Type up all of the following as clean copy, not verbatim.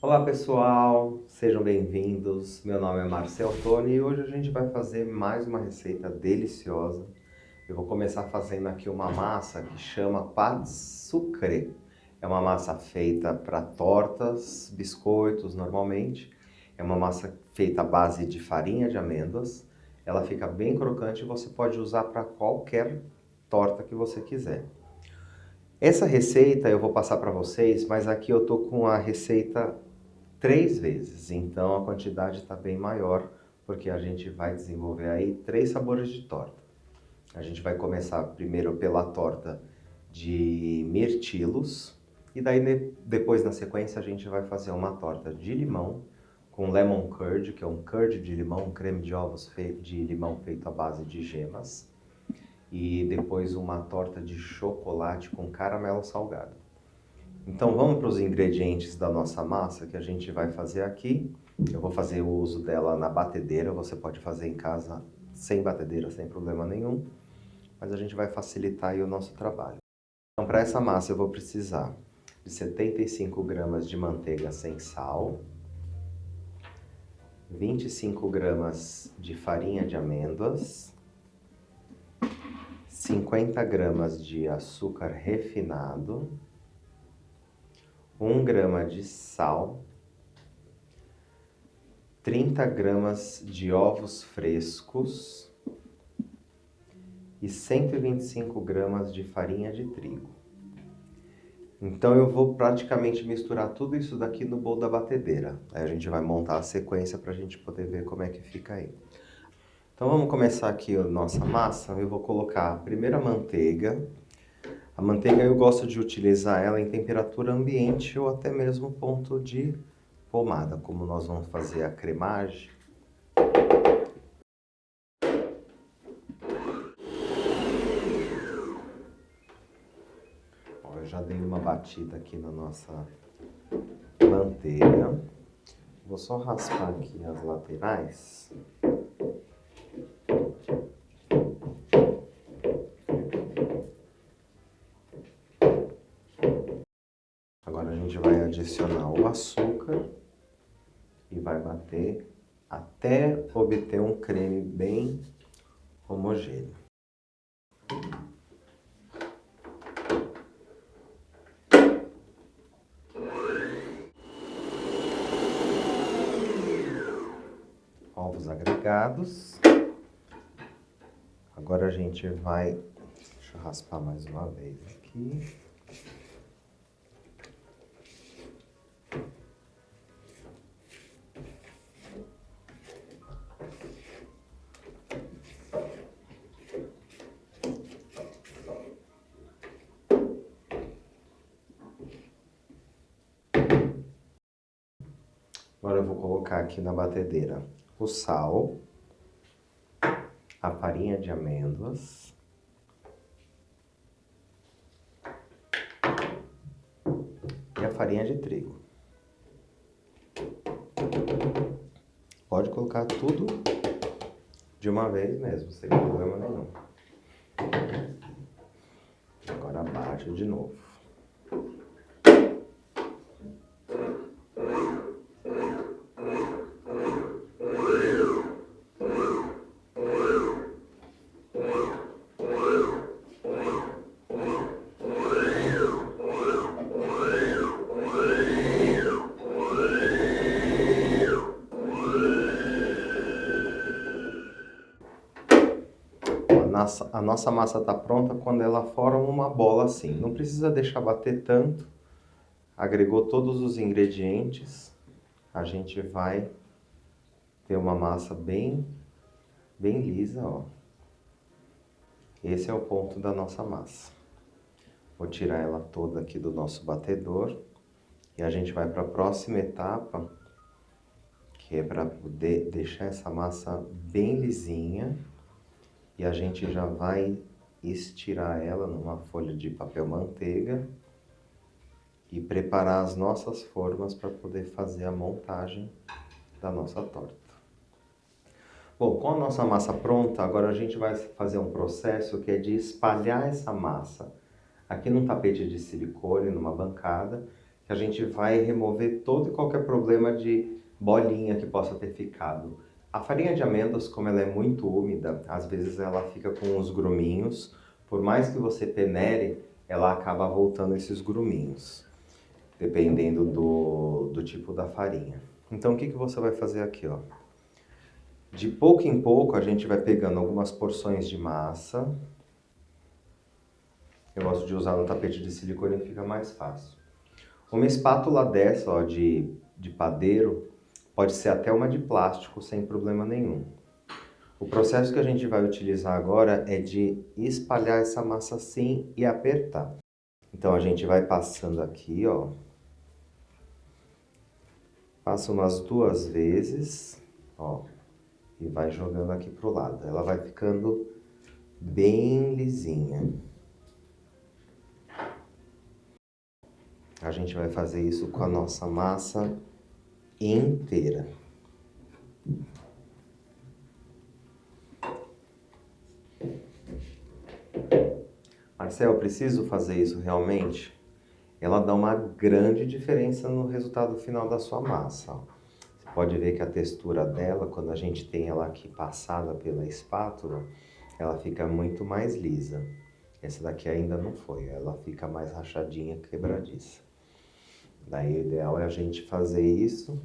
Olá pessoal, sejam bem-vindos. Meu nome é Marcel Toni e hoje a gente vai fazer mais uma receita deliciosa. Eu vou começar fazendo aqui uma massa que chama pâte sucrée. É uma massa feita para tortas, biscoitos normalmente. É uma massa feita à base de farinha de amêndoas. Ela fica bem crocante e você pode usar para qualquer torta que você quiser. Essa receita eu vou passar para vocês, mas aqui eu tô com a receita 3 vezes, então a quantidade está bem maior, porque a gente vai desenvolver aí 3 sabores de torta. A gente vai começar primeiro pela torta de mirtilos, e daí depois na sequência a gente vai fazer uma torta de limão, com lemon curd, que é um curd de limão, um creme de ovos de limão feito à base de gemas, e depois uma torta de chocolate com caramelo salgado. Então vamos para os ingredientes da nossa massa que a gente vai fazer aqui. Eu vou fazer o uso dela na batedeira, você pode fazer em casa sem batedeira, sem problema nenhum. Mas a gente vai facilitar aí o nosso trabalho. Então para essa massa eu vou precisar de 75 gramas de manteiga sem sal, 25 gramas de farinha de amêndoas, 50 gramas de açúcar refinado, 1 grama de sal, 30 gramas de ovos frescos e 125 gramas de farinha de trigo. Então eu vou praticamente misturar tudo isso daqui no bowl da batedeira. Aí a gente vai montar a sequência para a gente poder ver como é que fica aí. Então vamos começar aqui a nossa massa. Eu vou colocar a primeira manteiga. A manteiga eu gosto de utilizar ela em temperatura ambiente ou até mesmo ponto de pomada, como nós vamos fazer a cremagem. Ó, eu já dei uma batida aqui na nossa manteiga. Vou só raspar aqui as laterais. Agora a gente vai adicionar o açúcar e vai bater até obter um creme bem homogêneo. Ovos agregados. Agora a gente vai... Deixa eu raspar mais uma vez aqui. Agora eu vou colocar aqui na batedeira o sal, a farinha de amêndoas, e a farinha de trigo. Pode colocar tudo de uma vez mesmo, sem problema nenhum. Agora bate de novo. A nossa massa está pronta quando ela forma uma bola assim. Não precisa deixar bater tanto. Agregou todos os ingredientes. A gente vai ter uma massa bem lisa, ó. Esse é o ponto da nossa massa. Vou tirar ela toda aqui do nosso batedor. E a gente vai para a próxima etapa, que é para poder deixar essa massa bem lisinha. E a gente já vai estirar ela numa folha de papel manteiga e preparar as nossas formas para poder fazer a montagem da nossa torta. Bom, com a nossa massa pronta, agora a gente vai fazer um processo que é de espalhar essa massa aqui num tapete de silicone, numa bancada, que a gente vai remover todo e qualquer problema de bolinha que possa ter ficado. A farinha de amêndoas, como ela é muito úmida, às vezes ela fica com uns gruminhos. Por mais que você peneire, ela acaba voltando esses gruminhos, dependendo do tipo da farinha. Então o que você vai fazer aqui, ó? De pouco em pouco a gente vai pegando algumas porções de massa. Eu gosto de usar no tapete de silicone, fica mais fácil. Uma espátula dessa, ó, de padeiro, pode ser até uma de plástico, sem problema nenhum. O processo que a gente vai utilizar agora é de espalhar essa massa assim e apertar. Então a gente vai passando aqui, ó. Passa umas 2 vezes, ó, e vai jogando aqui pro lado. Ela vai ficando bem lisinha. A gente vai fazer isso com a nossa massa inteira. Marcel, preciso fazer isso realmente? Ela dá uma grande diferença no resultado final da sua massa. Você pode ver que a textura dela, quando a gente tem ela aqui passada pela espátula, ela fica muito mais lisa. Essa daqui ainda não foi, ela fica mais rachadinha, quebradiça. Daí o ideal é a gente fazer isso,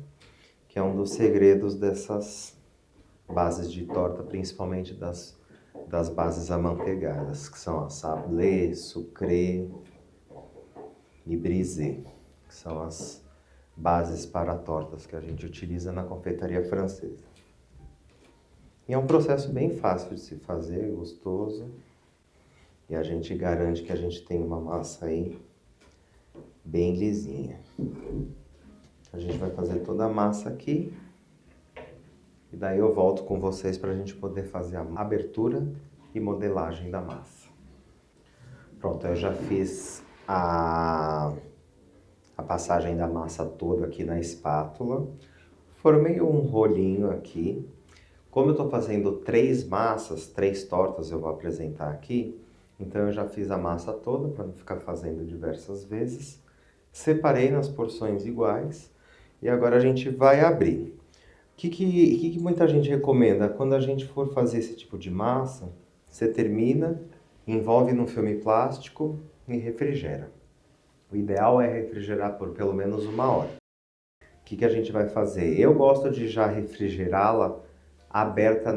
que é um dos segredos dessas bases de torta, principalmente das bases amanteigadas, que são a sablé, sucré e brisé, que são as bases para tortas que a gente utiliza na confeitaria francesa. E é um processo bem fácil de se fazer, gostoso, e a gente garante que a gente tem uma massa aí bem lisinha. A gente vai fazer toda a massa aqui, e daí eu volto com vocês para a gente poder fazer a abertura e modelagem da massa. Pronto, eu já fiz a passagem da massa toda aqui na espátula. Formei um rolinho aqui. Como eu estou fazendo 3 massas, 3 tortas eu vou apresentar aqui, então eu já fiz a massa toda para não ficar fazendo diversas vezes. Separei nas porções iguais e agora a gente vai abrir. O que muita gente recomenda? Quando a gente for fazer esse tipo de massa, você termina, envolve num filme plástico e refrigera. O ideal é refrigerar por pelo menos 1 hora. O que a gente vai fazer? Eu gosto de já refrigerá-la aberta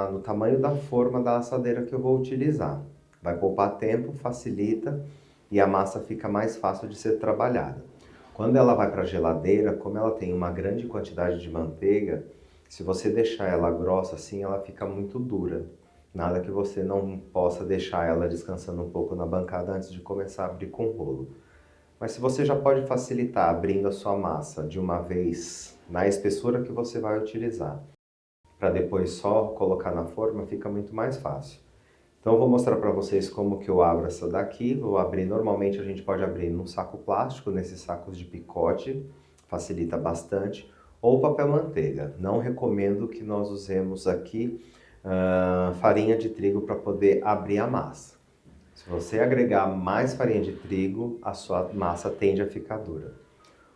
no tamanho da forma da assadeira que eu vou utilizar. Vai poupar tempo, facilita e a massa fica mais fácil de ser trabalhada. Quando ela vai para a geladeira, como ela tem uma grande quantidade de manteiga, se você deixar ela grossa assim, ela fica muito dura. Nada que você não possa deixar ela descansando um pouco na bancada antes de começar a abrir com o rolo. Mas se você já pode facilitar abrindo a sua massa de uma vez na espessura que você vai utilizar, para depois só colocar na forma, fica muito mais fácil. Então eu vou mostrar para vocês como que eu abro essa daqui. Vou abrir, normalmente a gente pode abrir num saco plástico, nesses sacos de picote, facilita bastante, ou papel manteiga. Não recomendo que nós usemos aqui farinha de trigo para poder abrir a massa. Se você agregar mais farinha de trigo, a sua massa tende a ficar dura.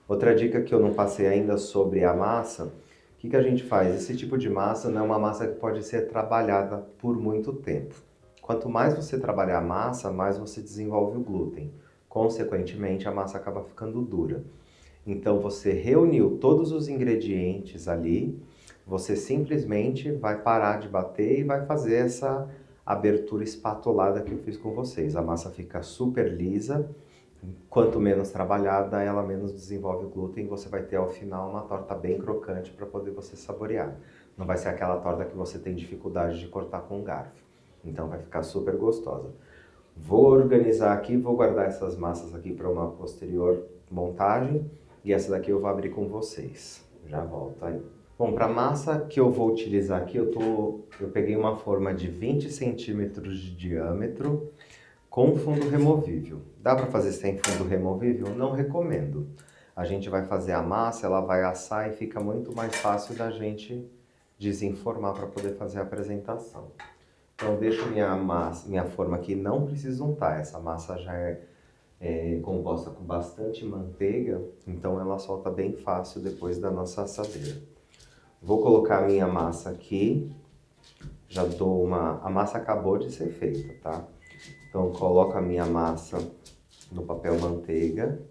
Outra dica que eu não passei ainda sobre a massa, o que a gente faz? Esse tipo de massa não é uma massa que pode ser trabalhada por muito tempo. Quanto mais você trabalhar a massa, mais você desenvolve o glúten. Consequentemente, a massa acaba ficando dura. Então, você reuniu todos os ingredientes ali, você simplesmente vai parar de bater e vai fazer essa abertura espatulada que eu fiz com vocês. A massa fica super lisa. Quanto menos trabalhada, ela menos desenvolve o glúten e você vai ter ao final uma torta bem crocante para poder você saborear. Não vai ser aquela torta que você tem dificuldade de cortar com um garfo. Então vai ficar super gostosa. Vou organizar aqui, vou guardar essas massas aqui para uma posterior montagem e essa daqui eu vou abrir com vocês. Já volto aí. Bom, para a massa que eu vou utilizar aqui, eu peguei uma forma de 20 centímetros de diâmetro, com fundo removível. Dá para fazer sem fundo removível? Não recomendo. A gente vai fazer a massa, ela vai assar e fica muito mais fácil da gente desenformar para poder fazer a apresentação. Então eu deixo minha forma aqui, não preciso untar, essa massa já é é composta com bastante manteiga, então ela solta bem fácil depois da nossa assadeira. Vou colocar a minha massa aqui, já dou uma... A massa acabou de ser feita, tá? Então coloco a minha massa no papel manteiga,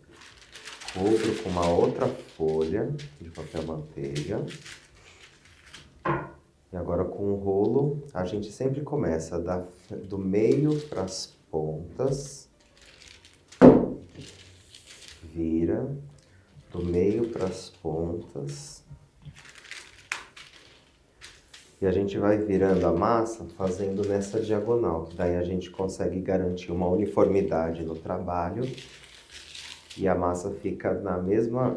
cubro com uma outra folha de papel manteiga. E agora com o rolo, a gente sempre começa do meio para as pontas, vira, do meio para as pontas. E a gente vai virando a massa fazendo nessa diagonal, que daí a gente consegue garantir uma uniformidade no trabalho e a massa fica na mesma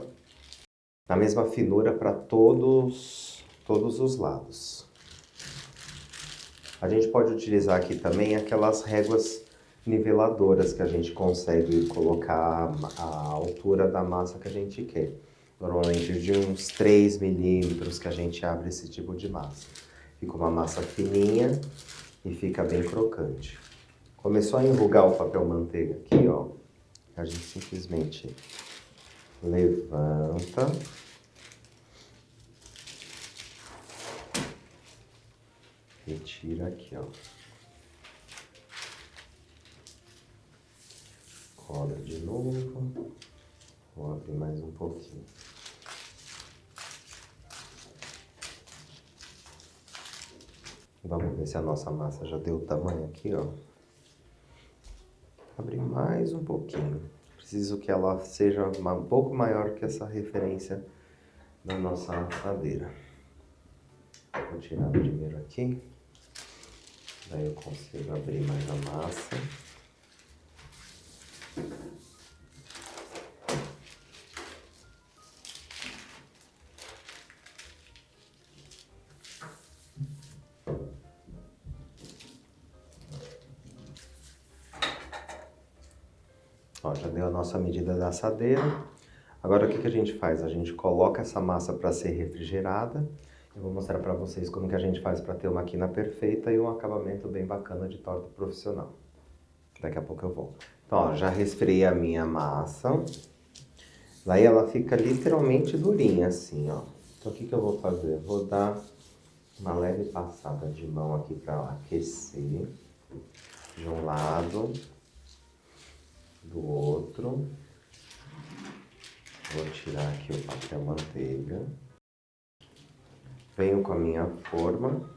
finura para todos os lados. A gente pode utilizar aqui também aquelas réguas niveladoras que a gente consegue colocar a altura da massa que a gente quer. Normalmente de uns 3 milímetros que a gente abre esse tipo de massa. Fica uma massa fininha e fica bem crocante. Começou a enrugar o papel manteiga aqui, ó. A gente simplesmente levanta. Retira aqui, ó. Cobre de novo. Vou abrir mais um pouquinho. Vamos ver se a nossa massa já deu o tamanho aqui, ó. Abrir mais um pouquinho. Preciso que ela seja um pouco maior que essa referência da nossa assadeira. Vou tirar primeiro aqui. Daí eu consigo abrir mais a massa. Ó, já deu a nossa medida da assadeira. Agora o que a gente faz? A gente coloca essa massa para ser refrigerada. Eu vou mostrar para vocês como que a gente faz para ter uma quina perfeita e um acabamento bem bacana de torta profissional. Daqui a pouco eu volto. Então, ó, já resfriei a minha massa. Daí ela fica literalmente durinha assim, ó. Então o que eu vou fazer? Vou dar uma leve passada de mão aqui para aquecer. De um lado, do outro. Vou tirar aqui o papel manteiga. Venho com a minha forma.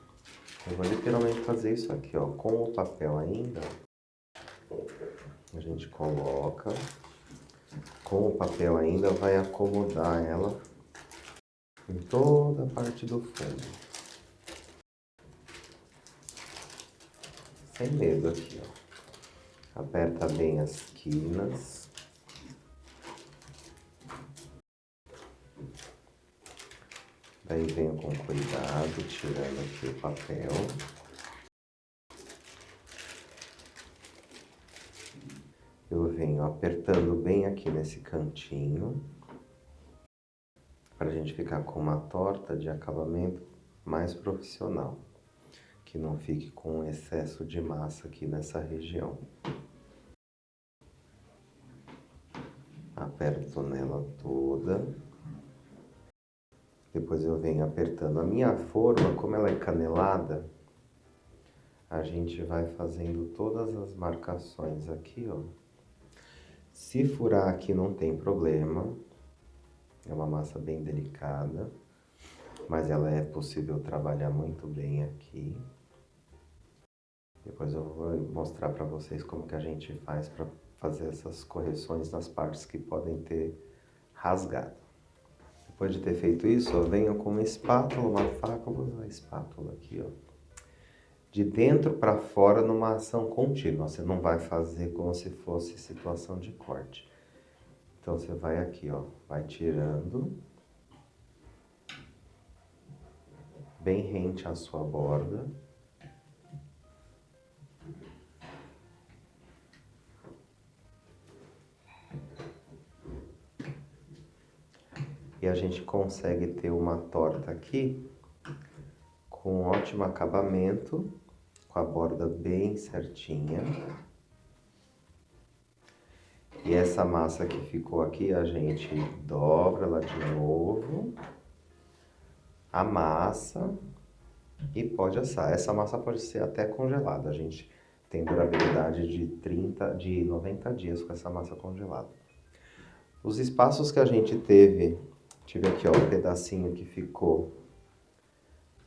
Eu vou literalmente fazer isso aqui, ó. Com o papel ainda, a gente coloca. Com o papel ainda, vai acomodar ela em toda a parte do fundo. Sem medo aqui, ó. Aperta bem as quinas. Daí venho com cuidado, tirando aqui o papel. Eu venho apertando bem aqui nesse cantinho, para a gente ficar com uma torta de acabamento mais profissional, que não fique com excesso de massa aqui nessa região. Aperto nela toda. Depois eu venho apertando. A minha forma, como ela é canelada, a gente vai fazendo todas as marcações aqui, ó. Se furar aqui não tem problema, é uma massa bem delicada, mas ela é possível trabalhar muito bem aqui. Depois eu vou mostrar para vocês como que a gente faz para fazer essas correções nas partes que podem ter rasgado. Depois de ter feito isso, eu venho com uma espátula, uma faca, vou usar a espátula aqui, ó. De dentro para fora numa ação contínua, você não vai fazer como se fosse situação de corte. Então você vai aqui, ó, vai tirando bem rente à sua borda. E a gente consegue ter uma torta aqui com ótimo acabamento, com a borda bem certinha. E essa massa que ficou aqui, a gente dobra ela de novo, amassa e pode assar. Essa massa pode ser até congelada, a gente tem durabilidade de 90 dias com essa massa congelada. Os espaços que a gente tive aqui ó, um pedacinho que ficou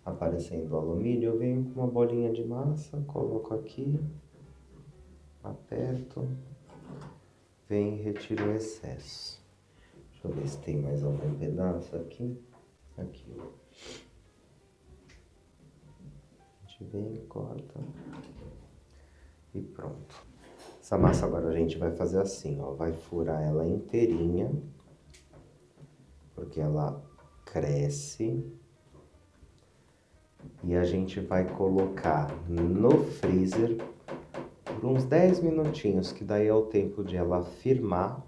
aparecendo o alumínio, eu venho com uma bolinha de massa, coloco aqui, aperto, venho e retiro o excesso. Deixa eu ver se tem mais algum pedaço aqui. Aqui, ó. A gente vem, corta e pronto. Essa massa agora a gente vai fazer assim, ó, vai furar ela inteirinha, porque ela cresce. E a gente vai colocar no freezer por uns 10 minutinhos, que daí é o tempo de ela firmar,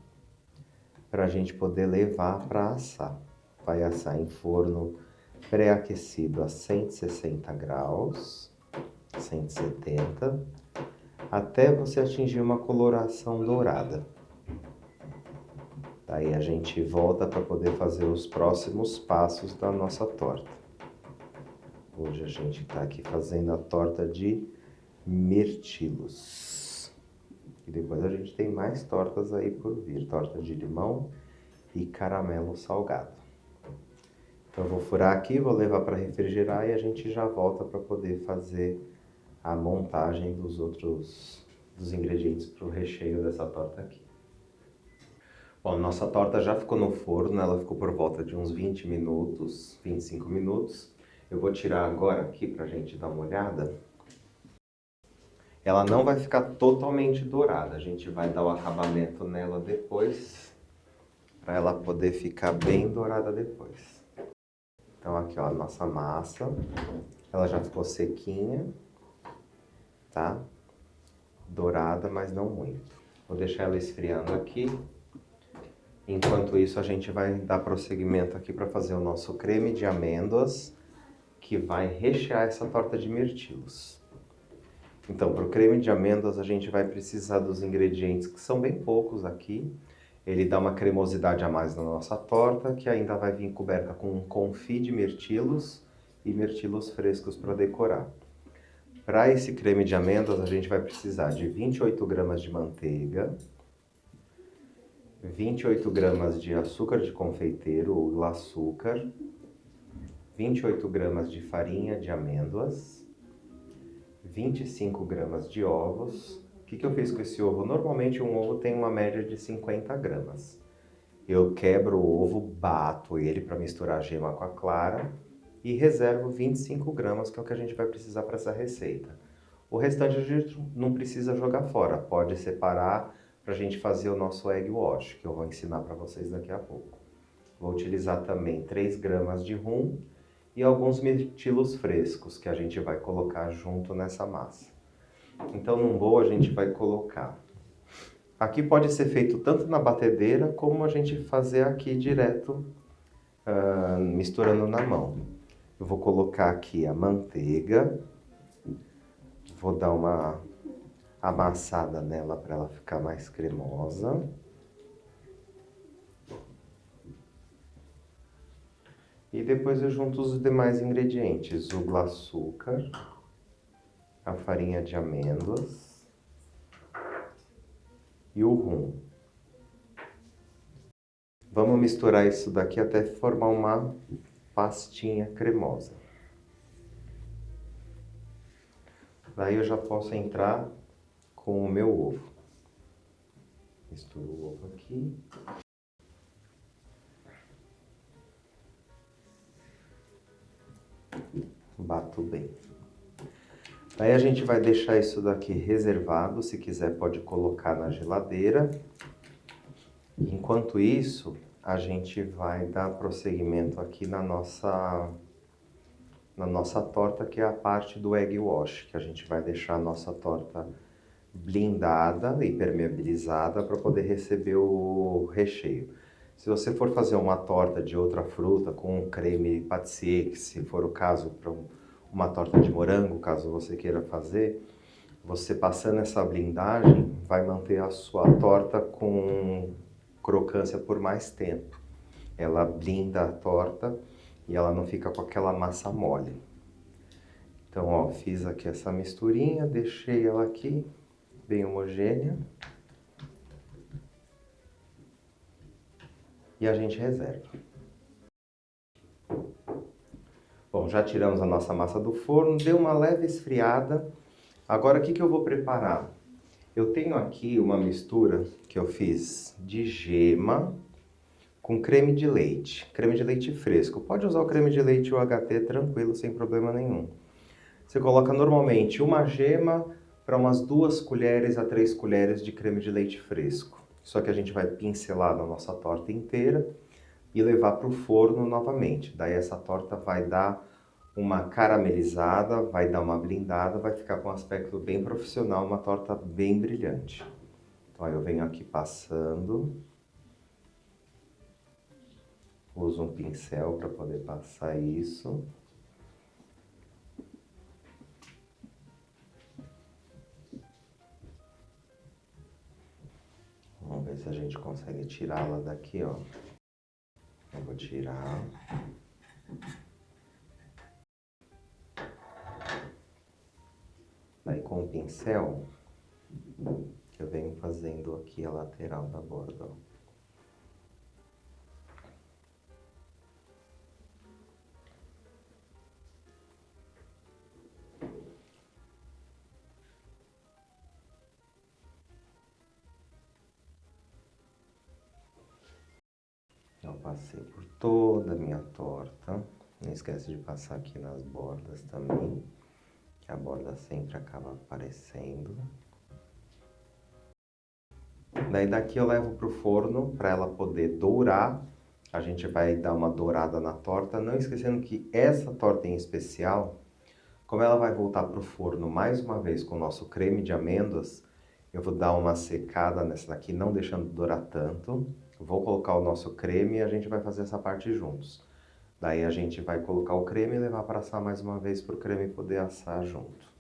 para a gente poder levar para assar. Vai assar em forno pré-aquecido a 160 graus, 170, até você atingir uma coloração dourada. Daí a gente volta para poder fazer os próximos passos da nossa torta. Hoje a gente está aqui fazendo a torta de mirtilos. E depois a gente tem mais tortas aí por vir. Torta de limão e caramelo salgado. Então eu vou furar aqui, vou levar para refrigerar e a gente já volta para poder fazer a montagem dos ingredientes para o recheio dessa torta aqui. Bom, nossa torta já ficou no forno, ela ficou por volta de uns 20 minutos, 25 minutos. Eu vou tirar agora aqui pra gente dar uma olhada. Ela não vai ficar totalmente dourada, a gente vai dar o acabamento nela depois, para ela poder ficar bem dourada depois. Então aqui ó, a nossa massa, ela já ficou sequinha, tá? Dourada, mas não muito. Vou deixar ela esfriando aqui. Enquanto isso a gente vai dar prosseguimento aqui para fazer o nosso creme de amêndoas, que vai rechear essa torta de mirtilos. Então, para o creme de amêndoas, a gente vai precisar dos ingredientes, que são bem poucos aqui. Ele dá uma cremosidade a mais na nossa torta, que ainda vai vir coberta com um confit de mirtilos e mirtilos frescos para decorar. Para esse creme de amêndoas, a gente vai precisar de 28 gramas de manteiga, 28 gramas de açúcar de confeiteiro ou glaçúcar, 28 gramas de farinha de amêndoas, 25 gramas de ovos. O que eu fiz com esse ovo? Normalmente um ovo tem uma média de 50 gramas. Eu quebro o ovo, bato ele para misturar a gema com a clara e reservo 25 gramas, que é o que a gente vai precisar para essa receita. O restante a gente não precisa jogar fora, pode separar para a gente fazer o nosso egg wash, que eu vou ensinar para vocês daqui a pouco. Vou utilizar também 3 gramas de rum e alguns mirtilos frescos que a gente vai colocar junto nessa massa. Então, num bowl a gente vai colocar. Aqui pode ser feito tanto na batedeira como a gente fazer aqui direto, misturando na mão. Eu vou colocar aqui a manteiga, vou dar uma amassada nela para ela ficar mais cremosa. E depois eu junto os demais ingredientes, o glaçúcar, a farinha de amêndoas e o rum. Vamos misturar isso daqui até formar uma pastinha cremosa. Daí eu já posso entrar com o meu ovo. Misturo o ovo aqui. Bato bem. Aí a gente vai deixar isso daqui reservado, se quiser pode colocar na geladeira. Enquanto isso, a gente vai dar prosseguimento aqui na nossa torta, que é a parte do egg wash, que a gente vai deixar a nossa torta blindada e permeabilizada para poder receber o recheio. Se você for fazer uma torta de outra fruta com um creme pâtissier, que se for o caso para uma torta de morango, caso você queira fazer, Você passando essa blindagem vai manter a sua torta com crocância por mais tempo. Ela blinda a torta e ela não fica com aquela massa mole. Então, ó, fiz aqui essa misturinha, deixei ela aqui bem homogênea. E a gente reserva. Bom, já tiramos a nossa massa do forno, deu uma leve esfriada. Agora, o que eu vou preparar? Eu tenho aqui uma mistura que eu fiz de gema com creme de leite fresco. Pode usar o creme de leite UHT tranquilo, sem problema nenhum. Você coloca normalmente uma gema para umas 2 colheres a 3 colheres de creme de leite fresco. Só que a gente vai pincelar na nossa torta inteira e levar para o forno novamente. Daí essa torta vai dar uma caramelizada, vai dar uma blindada, vai ficar com um aspecto bem profissional, uma torta bem brilhante. Então eu venho aqui passando, uso um pincel para poder passar isso. Vamos ver se a gente consegue tirá-la daqui, ó. Eu vou tirar. Daí com o pincel, eu venho fazendo aqui a lateral da borda, ó. Eu passei por toda a minha torta. Não esquece de passar aqui nas bordas também, que a borda sempre acaba aparecendo. Daí daqui eu levo para o forno para ela poder dourar. A gente vai dar uma dourada na torta, não esquecendo que essa torta em especial, como ela vai voltar para o forno mais uma vez com o nosso creme de amêndoas, eu vou dar uma secada nessa daqui, não deixando dourar tanto. Vou colocar o nosso creme e a gente vai fazer essa parte juntos. Daí a gente vai colocar o creme e levar para assar mais uma vez para o creme poder assar junto.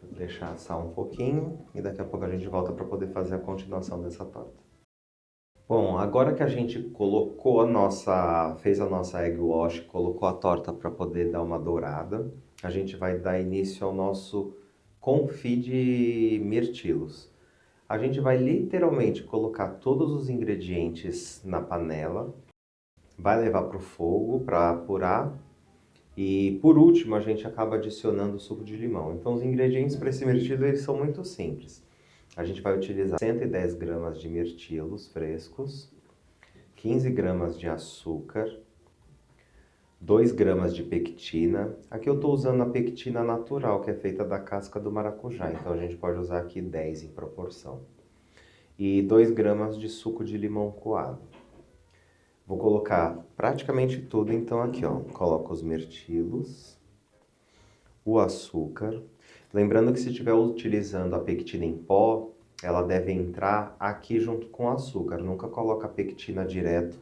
Vou deixar assar um pouquinho e daqui a pouco a gente volta para poder fazer a continuação dessa torta. Bom, agora que a gente fez a nossa egg wash, colocou a torta para poder dar uma dourada, a gente vai dar início ao nosso confit de mirtilos. A gente vai literalmente colocar todos os ingredientes na panela, vai levar para o fogo para apurar e por último a gente acaba adicionando o suco de limão. Então os ingredientes para esse mirtilo eles são muito simples. A gente vai utilizar 110 gramas de mirtilos frescos, 15 gramas de açúcar, 2 gramas de pectina. Aqui eu estou usando a pectina natural, que é feita da casca do maracujá, então a gente pode usar aqui 10 em proporção. E 2 gramas de suco de limão coado. Vou colocar praticamente tudo, então aqui ó, coloco os mirtilos, o açúcar. Lembrando que se estiver utilizando a pectina em pó, ela deve entrar aqui junto com o açúcar. Nunca coloca a pectina direto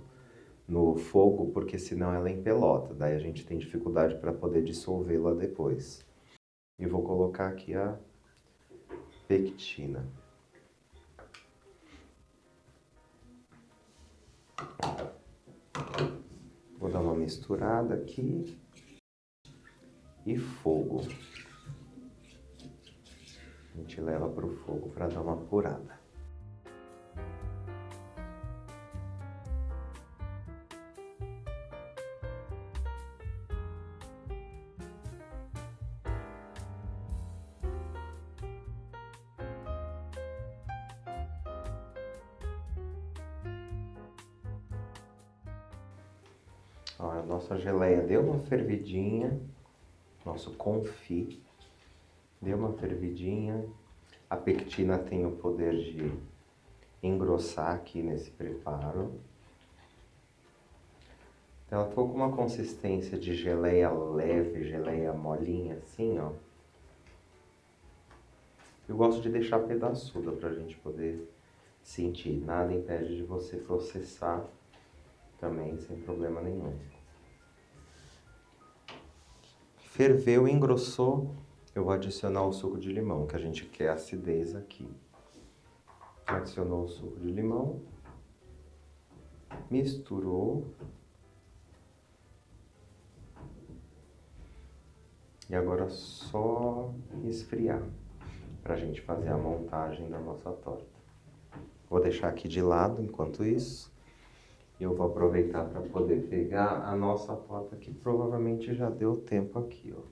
no fogo, porque senão ela empelota. Daí a gente tem dificuldade para poder dissolvê-la depois. E vou colocar aqui a pectina. Vou dar uma misturada aqui. E fogo. A gente leva para o fogo para dar uma apurada. Ó, a nossa geleia deu uma fervidinha, nosso confit deu uma fervidinha. A pectina tem o poder de engrossar aqui nesse preparo. Então, ela ficou com uma consistência de geleia leve, geleia molinha assim, ó. Eu gosto de deixar pedaçuda pra gente poder sentir. Nada impede de você processar também sem problema nenhum. Ferveu, engrossou, eu vou adicionar o suco de limão, que a gente quer acidez aqui. Adicionou o suco de limão, misturou. E agora só esfriar pra gente fazer a montagem da nossa torta. Vou deixar aqui de lado enquanto isso. E eu vou aproveitar para poder pegar a nossa torta que provavelmente já deu tempo aqui, ó.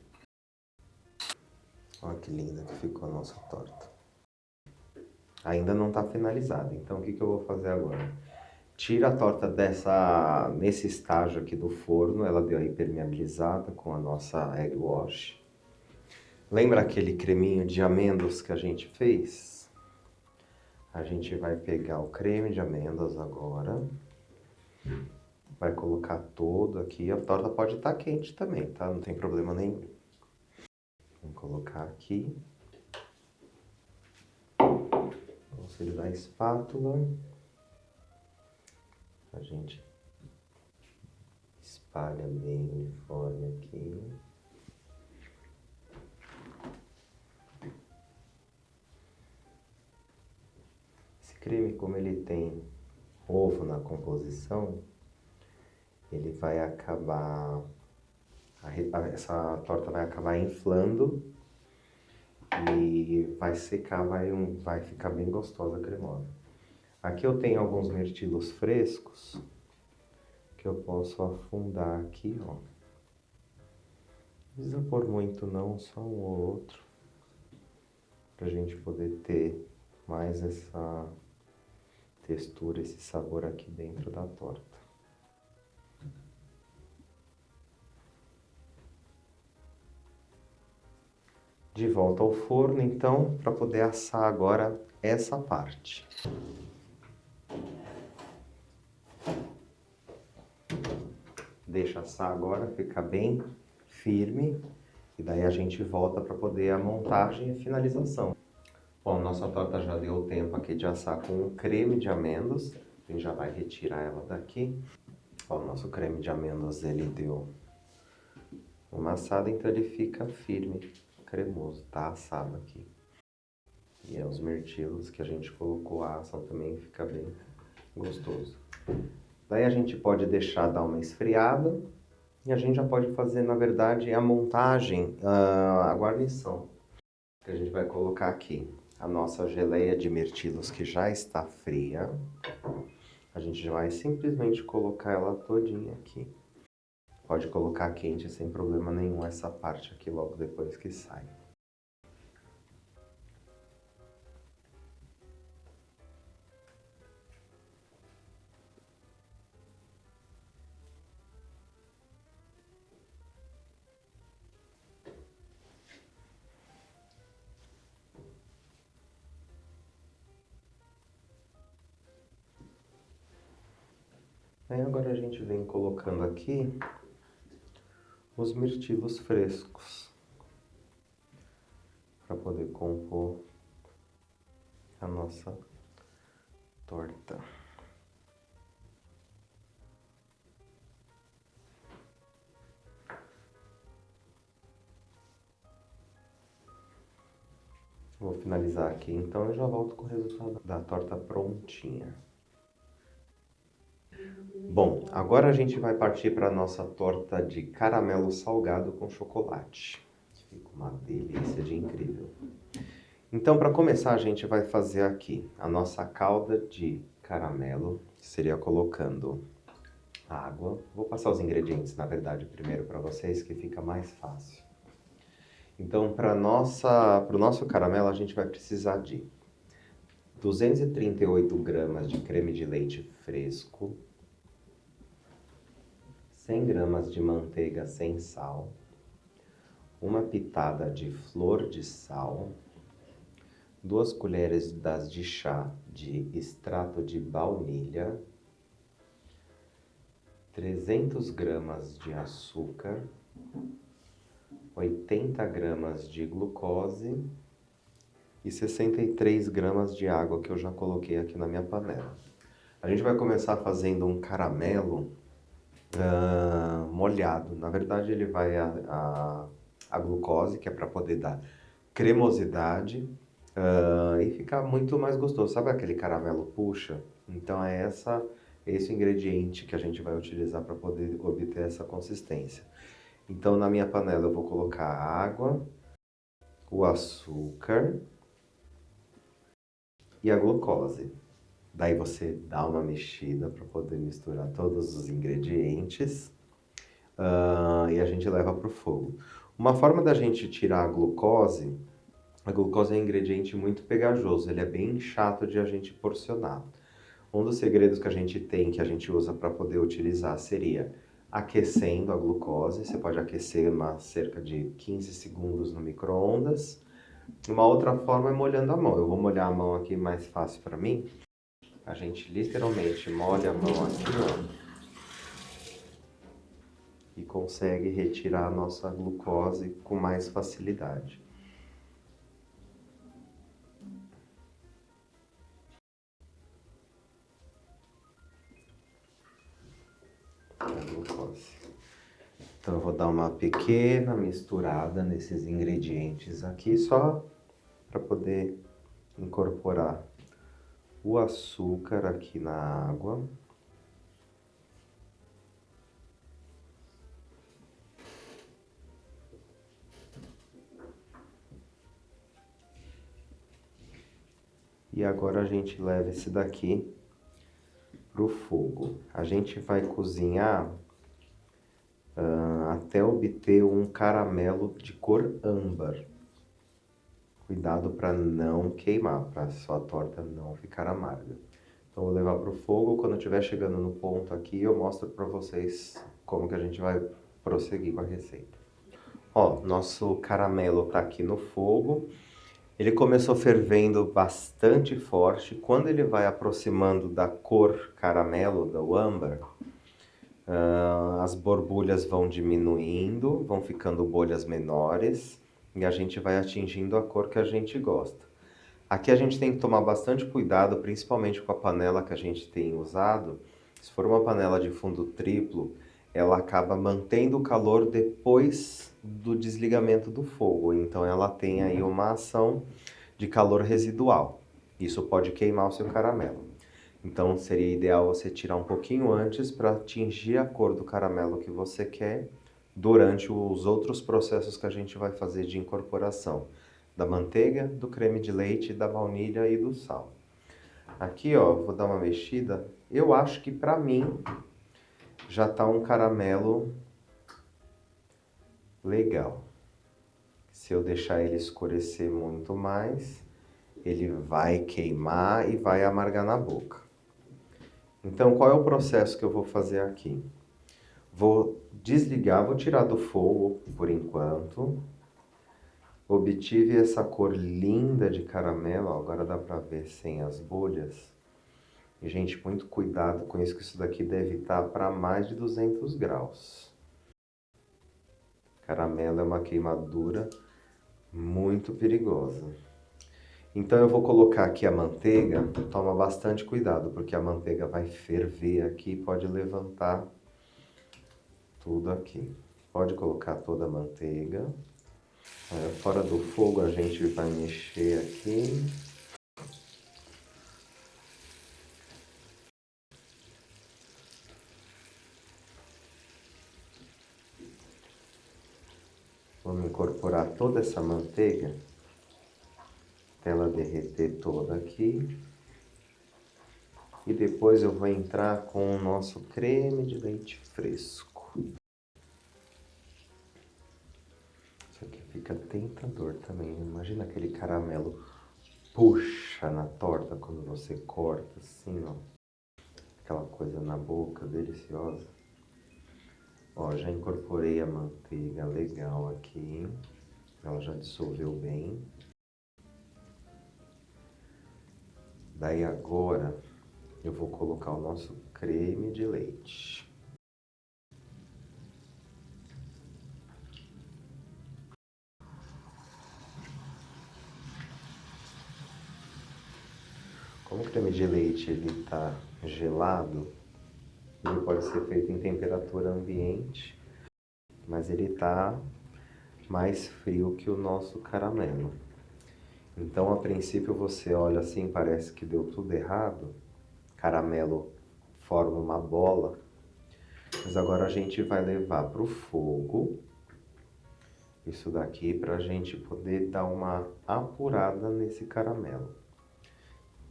Olha que linda que ficou a nossa torta. Ainda não está finalizada, então o que eu vou fazer agora? Tira a torta nesse estágio aqui do forno, ela deu a impermeabilizada com a nossa egg wash. Lembra aquele creminho de amêndoas que a gente fez? A gente vai pegar o creme de amêndoas agora. Vai colocar todo aqui. A torta pode estar quente também, tá? Não tem problema nenhum. Vamos colocar aqui. Com o auxílio da espátula. A gente espalha bem uniforme aqui. Esse creme, como ele tem ovo na composição, ele vai acabar... Essa torta vai acabar inflando e vai secar, vai ficar bem gostosa, cremosa. Aqui eu tenho alguns mirtilos frescos que eu posso afundar aqui, ó. Não precisa pôr muito não, só um ou outro, pra gente poder ter mais essa textura, esse sabor aqui dentro da torta. De volta ao forno, então, para poder assar agora essa parte. Deixa assar agora, ficar bem firme, e daí a gente volta para poder a montagem e finalização. Bom, nossa torta já deu tempo aqui de assar com o creme de amêndoas. A gente já vai retirar ela daqui. Ó, o nosso creme de amêndoas, ele deu uma assada, então ele fica firme, cremoso, tá assado aqui. E os mirtilos que a gente colocou assam também, fica bem gostoso. Daí a gente pode deixar dar uma esfriada e a gente já pode fazer, na verdade, a montagem, a guarnição. Que a gente vai colocar aqui a nossa geleia de mirtilos que já está fria. A gente vai simplesmente colocar ela todinha aqui. Pode colocar quente sem problema nenhum essa parte aqui logo depois que sai. Aí agora a gente vem colocando aqui os mirtilos frescos para poder compor a nossa torta. Vou finalizar aqui então e já volto com o resultado da torta prontinha. Bom, agora a gente vai partir para a nossa torta de caramelo salgado com chocolate. Fica uma delícia de incrível. Então, para começar, a gente vai fazer aqui a nossa calda de caramelo, que seria colocando água. Vou passar os ingredientes, na verdade, primeiro para vocês, que fica mais fácil. Então, para o nosso caramelo, a gente vai precisar de 238 gramas de creme de leite fresco, 100 gramas de manteiga sem sal, uma pitada de flor de sal, 2 colheres de chá de extrato de baunilha, 300 gramas de açúcar, 80 gramas de glucose e 63 gramas de água que eu já coloquei aqui na minha panela. A gente vai começar fazendo um caramelo molhado. Na verdade, ele vai a glucose, que é para poder dar cremosidade e ficar muito mais gostoso. Sabe aquele caramelo puxa? Então é esse ingrediente que a gente vai utilizar para poder obter essa consistência. Então na minha panela eu vou colocar a água, o açúcar e a glucose. Daí você dá uma mexida para poder misturar todos os ingredientes e a gente leva para o fogo. Uma forma da gente tirar a glucose é um ingrediente muito pegajoso, ele é bem chato de a gente porcionar. Um dos segredos que a gente tem, que a gente usa para poder utilizar, seria aquecendo a glucose. Você pode aquecer cerca de 15 segundos no micro-ondas. Uma outra forma é molhando a mão. Eu vou molhar a mão aqui mais fácil para mim. A gente literalmente molha a mão aqui, ó, e consegue retirar a nossa glucose com mais facilidade. A glucose. Então eu vou dar uma pequena misturada nesses ingredientes aqui, só para poder incorporar o açúcar aqui na água. E agora a gente leva esse daqui pro fogo. A gente vai cozinhar até obter um caramelo de cor âmbar. Cuidado para não queimar, para sua torta não ficar amarga. Então vou levar pro fogo, quando estiver chegando no ponto aqui, eu mostro para vocês como que a gente vai prosseguir com a receita. Ó, nosso caramelo tá aqui no fogo. Ele começou fervendo bastante forte. Quando ele vai aproximando da cor caramelo, do âmbar, as borbulhas vão diminuindo, vão ficando bolhas menores e a gente vai atingindo a cor que a gente gosta. Aqui a gente tem que tomar bastante cuidado, principalmente com a panela que a gente tem usado. Se for uma panela de fundo triplo, ela acaba mantendo o calor depois do desligamento do fogo. Então ela tem aí uma ação de calor residual. Isso pode queimar o seu caramelo. Então seria ideal você tirar um pouquinho antes para atingir a cor do caramelo que você quer durante os outros processos que a gente vai fazer de incorporação da manteiga, do creme de leite, da baunilha e do sal. Aqui, ó, vou dar uma mexida. Eu acho que para mim já tá um caramelo legal. Se eu deixar ele escurecer muito mais, ele vai queimar e vai amargar na boca. Então, qual é o processo que eu vou fazer aqui? Vou desligar, vou tirar do fogo por enquanto. Obtive essa cor linda de caramelo, ó, agora dá pra ver sem as bolhas. E, gente, muito cuidado com isso, que isso daqui deve estar para mais de 200 graus. Caramelo é uma queimadura muito perigosa. Então eu vou colocar aqui a manteiga. Toma bastante cuidado, porque a manteiga vai ferver aqui e pode levantar tudo aqui. Pode colocar toda a manteiga. Fora do fogo a gente vai mexer aqui. Vamos incorporar toda essa manteiga até ela derreter toda aqui. E depois eu vou entrar com o nosso creme de leite fresco. Isso aqui fica tentador também. Imagina aquele caramelo puxa na torta quando você corta assim, ó. Aquela coisa na boca, deliciosa. Ó, já incorporei a manteiga legal aqui. Ela já dissolveu bem. Daí agora eu vou colocar o nosso creme de leite. creme de leite ele está gelado, ele pode ser feito em temperatura ambiente, mas ele está mais frio que o nosso caramelo. Então, a princípio, você olha assim, parece que deu tudo errado. Caramelo forma uma bola, mas agora a gente vai levar para o fogo isso daqui para a gente poder dar uma apurada nesse caramelo.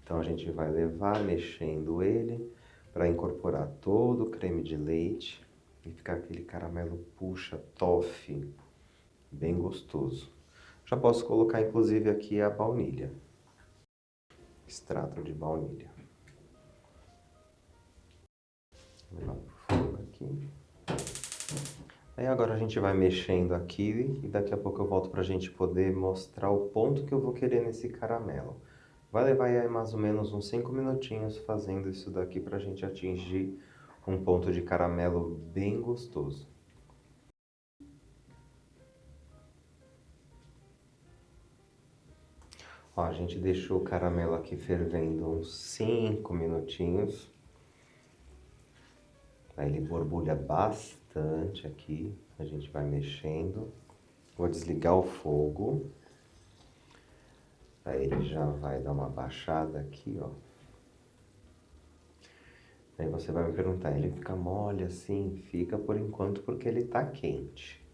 Então a gente vai levar mexendo ele para incorporar todo o creme de leite e ficar aquele caramelo puxa, toffee, bem gostoso. Já posso colocar inclusive aqui a baunilha, extrato de baunilha. Vou levar pro fogo aqui. Aí agora a gente vai mexendo aqui e daqui a pouco eu volto para a gente poder mostrar o ponto que eu vou querer nesse caramelo. Vai levar aí mais ou menos uns 5 minutinhos fazendo isso daqui para a gente atingir um ponto de caramelo bem gostoso. Ó, a gente deixou o caramelo aqui fervendo uns 5 minutinhos. Aí ele borbulha bastante aqui, a gente vai mexendo. Vou desligar o fogo. Aí ele já vai dar uma baixada aqui, ó. Aí você vai me perguntar, ele fica mole assim? Fica por enquanto porque ele tá quente.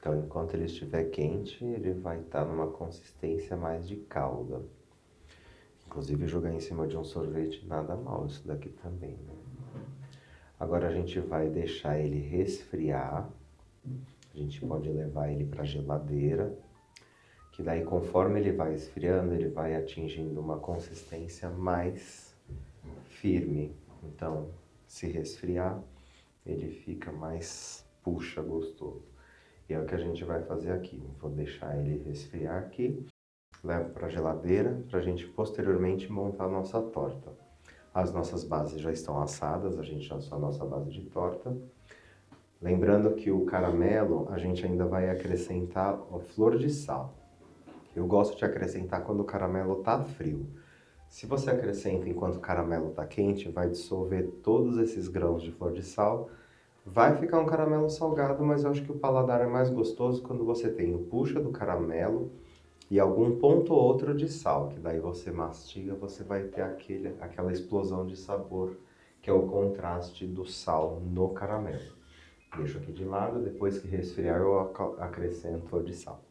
Então, enquanto ele estiver quente, ele vai estar numa consistência mais de calda. Inclusive, jogar em cima de um sorvete, nada mal isso daqui também, né? Agora a gente vai deixar ele resfriar. A gente pode levar ele para a geladeira, que daí conforme ele vai esfriando, ele vai atingindo uma consistência mais firme. Então, se resfriar, ele fica mais puxa, gostoso. E é o que a gente vai fazer aqui. Vou deixar ele resfriar aqui, levo para a geladeira para a gente posteriormente montar a nossa torta. As nossas bases já estão assadas, a gente já assou a nossa base de torta. Lembrando que o caramelo a gente ainda vai acrescentar a flor de sal. Eu gosto de acrescentar quando o caramelo está frio. Se você acrescenta enquanto o caramelo está quente, vai dissolver todos esses grãos de flor de sal. Vai ficar um caramelo salgado, mas eu acho que o paladar é mais gostoso quando você tem o puxa do caramelo e algum ponto ou outro de sal, que daí você mastiga, você vai ter aquela explosão de sabor, que é o contraste do sal no caramelo. Deixo aqui de lado, depois que resfriar eu acrescento o de sal.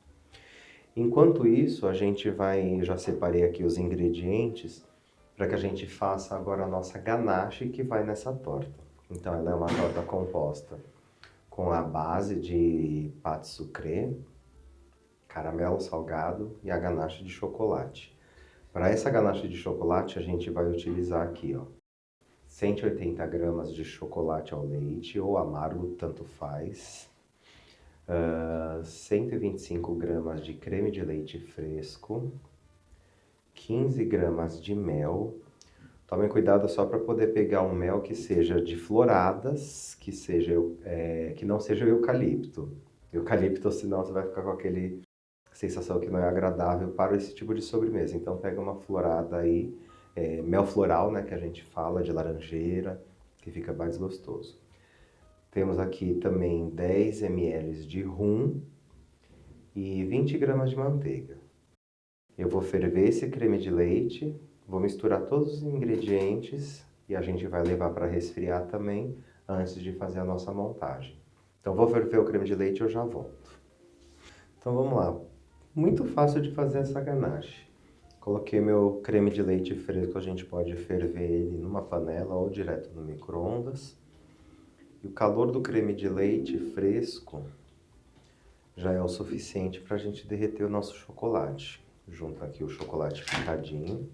Enquanto isso, a gente vai, já separei aqui os ingredientes para que a gente faça agora a nossa ganache que vai nessa torta. Então ela é uma torta composta com a base de pâte sucré, caramelo salgado e a ganache de chocolate. Para essa ganache de chocolate a gente vai utilizar aqui, ó, 180 gramas de chocolate ao leite ou amargo, tanto faz. 125 gramas de creme de leite fresco, 15 gramas de mel. Tomem cuidado só para poder pegar um mel que seja de floradas, que não seja eucalipto. Eucalipto, senão você vai ficar com aquele sensação que não é agradável para esse tipo de sobremesa. Então pega uma florada aí, mel floral, né, que a gente fala, de laranjeira, que fica mais gostoso. Temos aqui também 10 ml de rum e 20 gramas de manteiga. Eu vou ferver esse creme de leite, vou misturar todos os ingredientes e a gente vai levar para resfriar também antes de fazer a nossa montagem. Então vou ferver o creme de leite e eu já volto. Então vamos lá. Muito fácil de fazer essa ganache. Coloquei meu creme de leite fresco, a gente pode ferver ele numa panela ou direto no micro-ondas. E o calor do creme de leite fresco já é o suficiente para a gente derreter o nosso chocolate. Junto aqui o chocolate picadinho.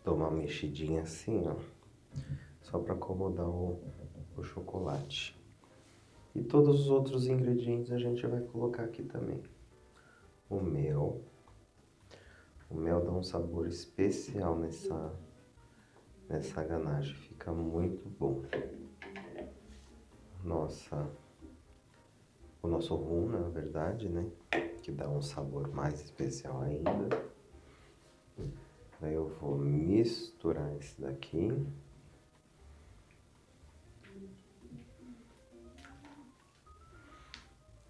Dou uma mexidinha assim, ó, só para acomodar o chocolate. E todos os outros ingredientes a gente vai colocar aqui também. O mel. O mel dá um sabor especial nessa ganache, fica muito bom. O nosso rum, na verdade, né? que dá um sabor mais especial ainda. Daí eu vou misturar esse daqui.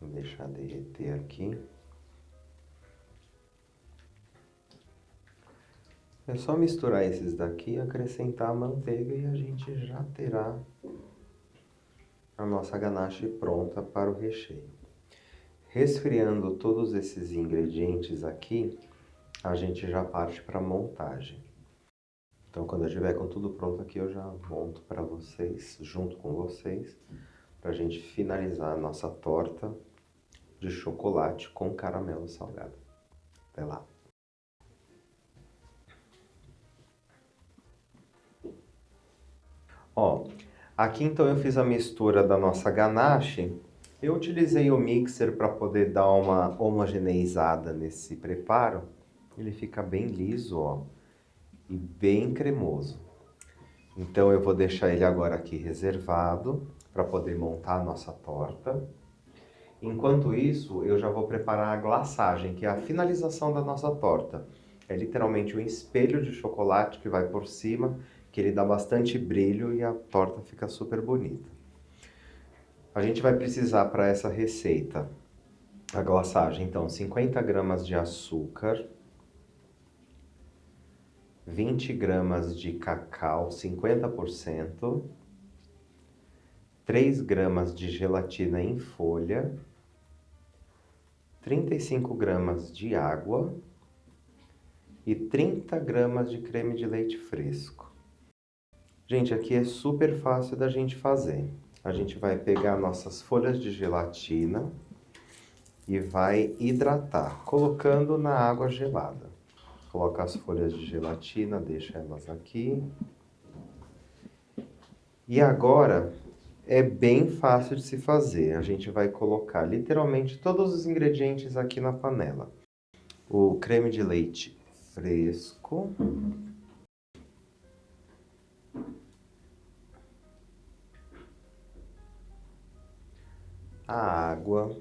Vou deixar derreter aqui. É só misturar esses daqui, acrescentar a manteiga e a gente já terá a nossa ganache pronta para o recheio. Resfriando todos esses ingredientes aqui, a gente já parte para a montagem. Então, quando eu estiver com tudo pronto aqui, eu já monto para vocês, junto com vocês, para a gente finalizar a nossa torta de chocolate com caramelo salgado. Até lá! Ó, aqui então eu fiz a mistura da nossa ganache. Eu utilizei o mixer para poder dar uma homogeneizada nesse preparo. Ele fica bem liso, ó, e bem cremoso. Então eu vou deixar ele agora aqui reservado para poder montar a nossa torta. Enquanto isso, eu já vou preparar a glaçagem, que é a finalização da nossa torta. É literalmente um espelho de chocolate que vai por cima, que ele dá bastante brilho e a torta fica super bonita. A gente vai precisar para essa receita, a glaçagem, então, 50 gramas de açúcar, 20 gramas de cacau, 50%, 3 gramas de gelatina em folha, 35 gramas de água e 30 gramas de creme de leite fresco. Gente, aqui é super fácil da gente fazer. A gente vai pegar nossas folhas de gelatina e vai hidratar, colocando na água gelada. Coloca as folhas de gelatina, deixa elas aqui. E agora é bem fácil de se fazer. A gente vai colocar literalmente todos os ingredientes aqui na panela. O creme de leite fresco. A água.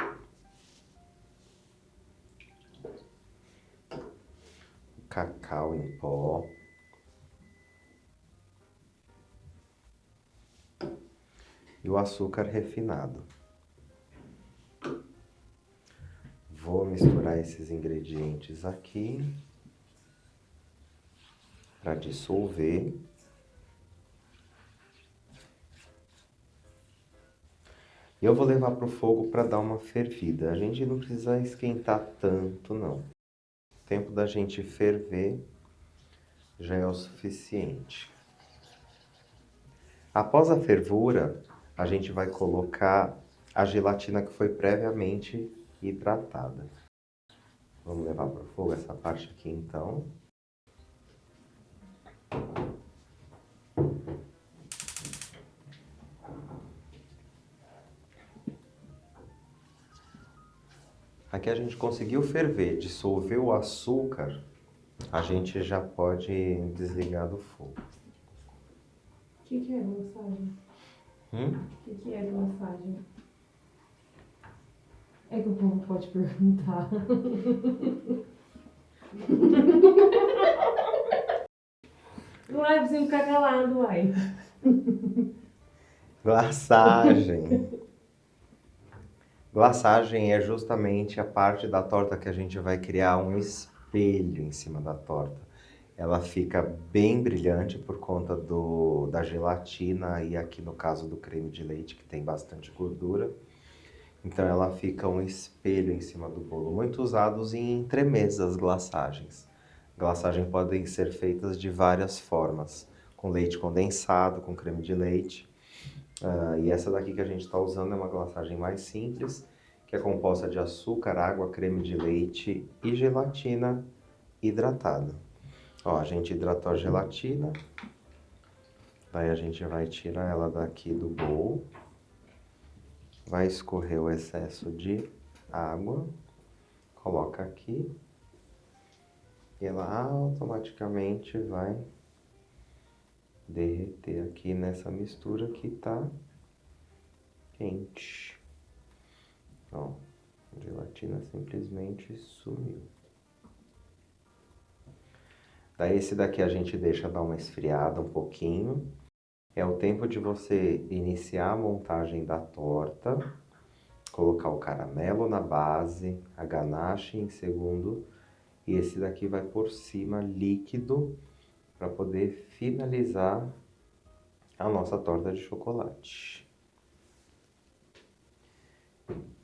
O cacau em pó. E o açúcar refinado. Vou misturar esses ingredientes aqui para dissolver. Eu vou levar para o fogo para dar uma fervida. A gente não precisa esquentar tanto, não. O tempo da gente ferver já é o suficiente. Após a fervura, a gente vai colocar a gelatina que foi previamente hidratada. Vamos levar para o fogo essa parte aqui, então. Aqui a gente conseguiu ferver, dissolveu o açúcar, a gente já pode desligar do fogo. O que é glaçagem? O que é glaçagem? É que o povo pode perguntar. Não é pra você ficar calado, uai. Glaçagem. Glaçagem é justamente a parte da torta que a gente vai criar um espelho em cima da torta. Ela fica bem brilhante por conta da gelatina e aqui no caso do creme de leite, que tem bastante gordura. Então ela fica um espelho em cima do bolo, muito usados em entremesas glaçagens. Glaçagens podem ser feitas de várias formas, com leite condensado, com creme de leite. E essa daqui que a gente está usando é uma glaçagem mais simples, que é composta de açúcar, água, creme de leite e gelatina hidratada. Ó, a gente hidratou a gelatina, daí a gente vai tirar ela daqui do bowl, vai escorrer o excesso de água, coloca aqui e ela automaticamente vai derreter aqui nessa mistura que tá quente. Ó. A gelatina simplesmente sumiu. Daí esse daqui a gente deixa dar uma esfriada um pouquinho. É o tempo de você iniciar a montagem da torta, colocar o caramelo na base, a ganache em segundo, e esse daqui vai por cima líquido para poder finalizar a nossa torta de chocolate.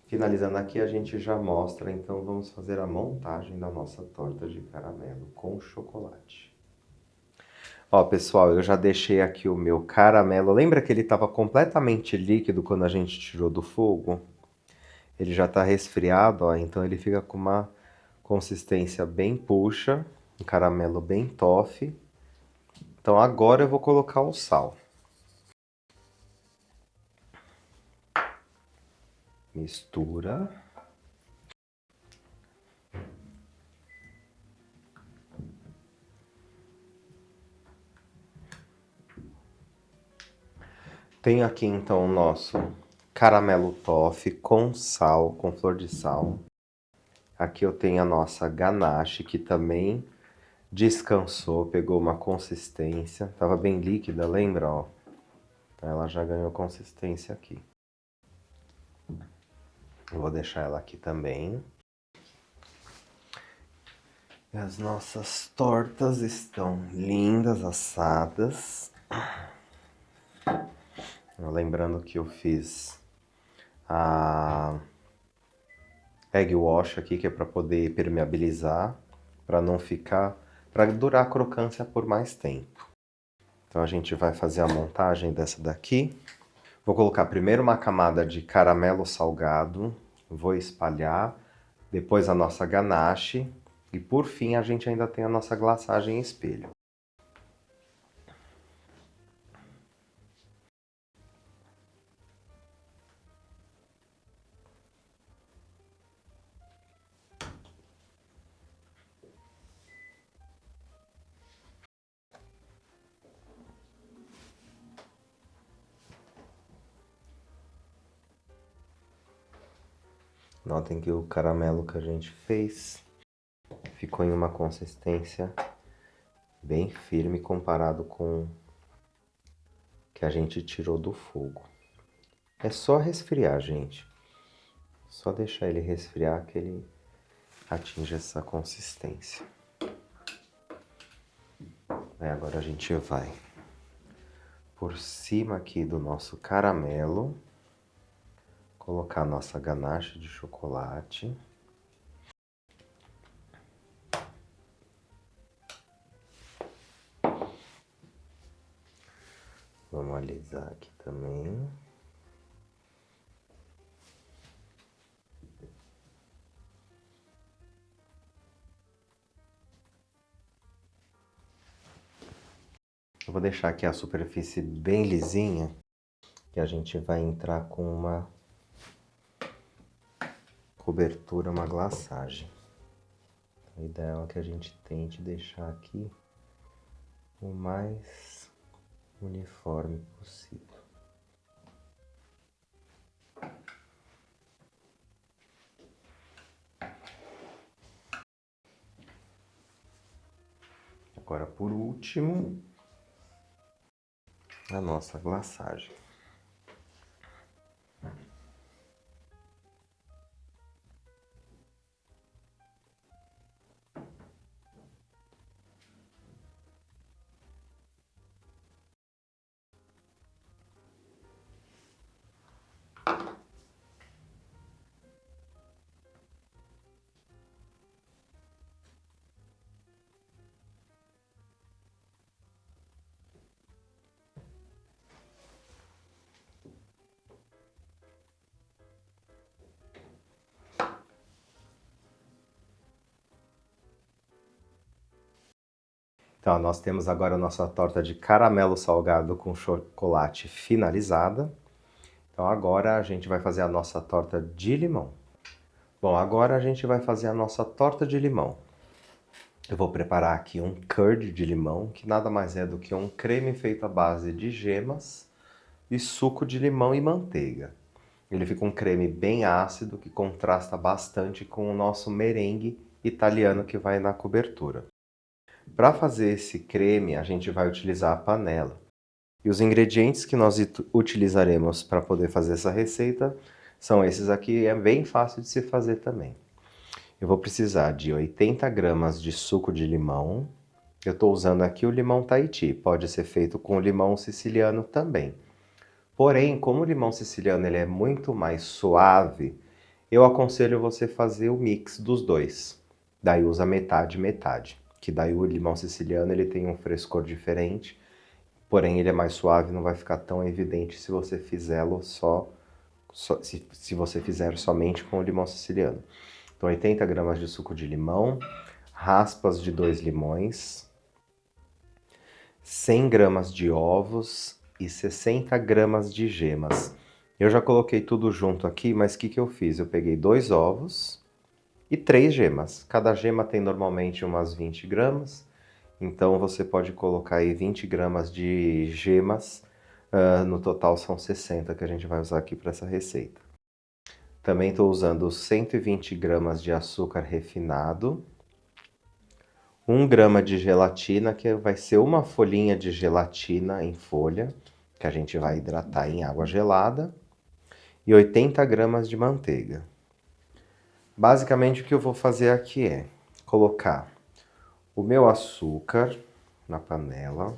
Finalizando aqui, a gente já mostra, então vamos fazer a montagem da nossa torta de caramelo com chocolate. Ó, pessoal, eu já deixei aqui o meu caramelo. Lembra que ele estava completamente líquido quando a gente tirou do fogo? Ele já está resfriado, ó, então ele fica com uma consistência bem puxa, um caramelo bem toffee. Então agora eu vou colocar o sal. Mistura. Tenho aqui então o nosso caramelo toffee com sal, com flor de sal. Aqui eu tenho a nossa ganache, que também descansou, pegou uma consistência. Tava bem líquida, lembra? Ó? Ela já ganhou consistência aqui. Eu vou deixar ela aqui também. E as nossas tortas estão lindas, assadas. Lembrando que eu fiz a egg wash aqui, que é para poder permeabilizar, para não ficar, para durar a crocância por mais tempo. Então a gente vai fazer a montagem dessa daqui. Vou colocar primeiro uma camada de caramelo salgado, vou espalhar, depois a nossa ganache e por fim a gente ainda tem a nossa glaçagem em espelho. Notem que o caramelo que a gente fez ficou em uma consistência bem firme comparado com o que a gente tirou do fogo. É só resfriar, gente. Só deixar ele resfriar que ele atinge essa consistência. Aí agora a gente vai por cima aqui do nosso caramelo, colocar a nossa ganache de chocolate. Vamos alisar aqui também. Eu vou deixar aqui a superfície bem lisinha, que a gente vai entrar com uma cobertura, uma glaçagem. O ideal é que a gente tente deixar aqui o mais uniforme possível. Agora, por último, a nossa glaçagem. Então, nós temos agora a nossa torta de caramelo salgado com chocolate finalizada. Então, agora a gente vai fazer a nossa torta de limão. Bom, agora a gente vai fazer a nossa torta de limão. Eu vou preparar aqui um curd de limão, que nada mais é do que um creme feito à base de gemas e suco de limão e manteiga. Ele fica um creme bem ácido que contrasta bastante com o nosso merengue italiano que vai na cobertura. Para fazer esse creme, a gente vai utilizar a panela. E os ingredientes que nós utilizaremos para poder fazer essa receita são esses aqui, é bem fácil de se fazer também. Eu vou precisar de 80 gramas de suco de limão. Eu estou usando aqui o limão Tahiti, pode ser feito com o limão siciliano também. Porém, como o limão siciliano ele é muito mais suave, eu aconselho você fazer o mix dos dois. Daí usa metade, metade. Que daí o limão siciliano ele tem um frescor diferente, porém ele é mais suave, não vai ficar tão evidente se você fizê-lo se você fizer somente com o limão siciliano. Então 80 gramas de suco de limão, raspas de 2 limões, 100 gramas de ovos e 60 gramas de gemas. Eu já coloquei tudo junto aqui, mas o que eu fiz? Eu peguei 2 ovos e 3 gemas. Cada gema tem normalmente umas 20 gramas, então você pode colocar aí 20 gramas de gemas, no total são 60 que a gente vai usar aqui para essa receita. Também estou usando 120 gramas de açúcar refinado, 1 grama de gelatina, que vai ser uma folhinha de gelatina em folha, que a gente vai hidratar em água gelada, e 80 gramas de manteiga. Basicamente o que eu vou fazer aqui é colocar o meu açúcar na panela,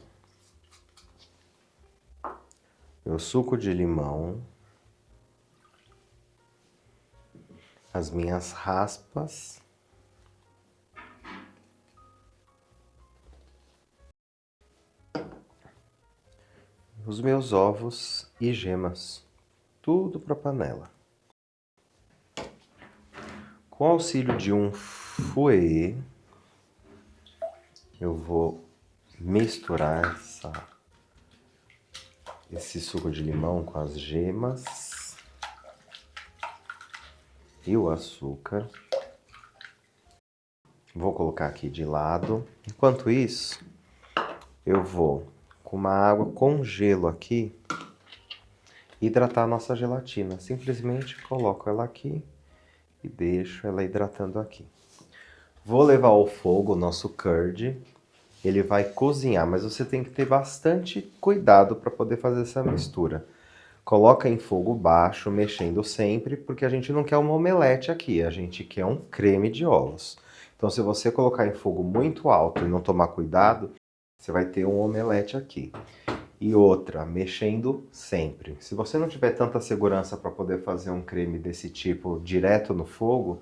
meu suco de limão, as minhas raspas, os meus ovos e gemas, tudo para a panela. Com o auxílio de um fouet, eu vou misturar esse suco de limão com as gemas e o açúcar. Vou colocar aqui de lado. Enquanto isso, eu vou, com uma água com gelo aqui, hidratar a nossa gelatina. Simplesmente coloco ela aqui e deixo ela hidratando aqui. Vou levar ao fogo o nosso curd. Ele vai cozinhar, mas você tem que ter bastante cuidado para poder fazer essa mistura. Coloca em fogo baixo, mexendo sempre, porque a gente não quer uma omelete aqui, a gente quer um creme de ovos. Então, se você colocar em fogo muito alto e não tomar cuidado, você vai ter um omelete aqui. E outra, mexendo sempre. Se você não tiver tanta segurança para poder fazer um creme desse tipo direto no fogo,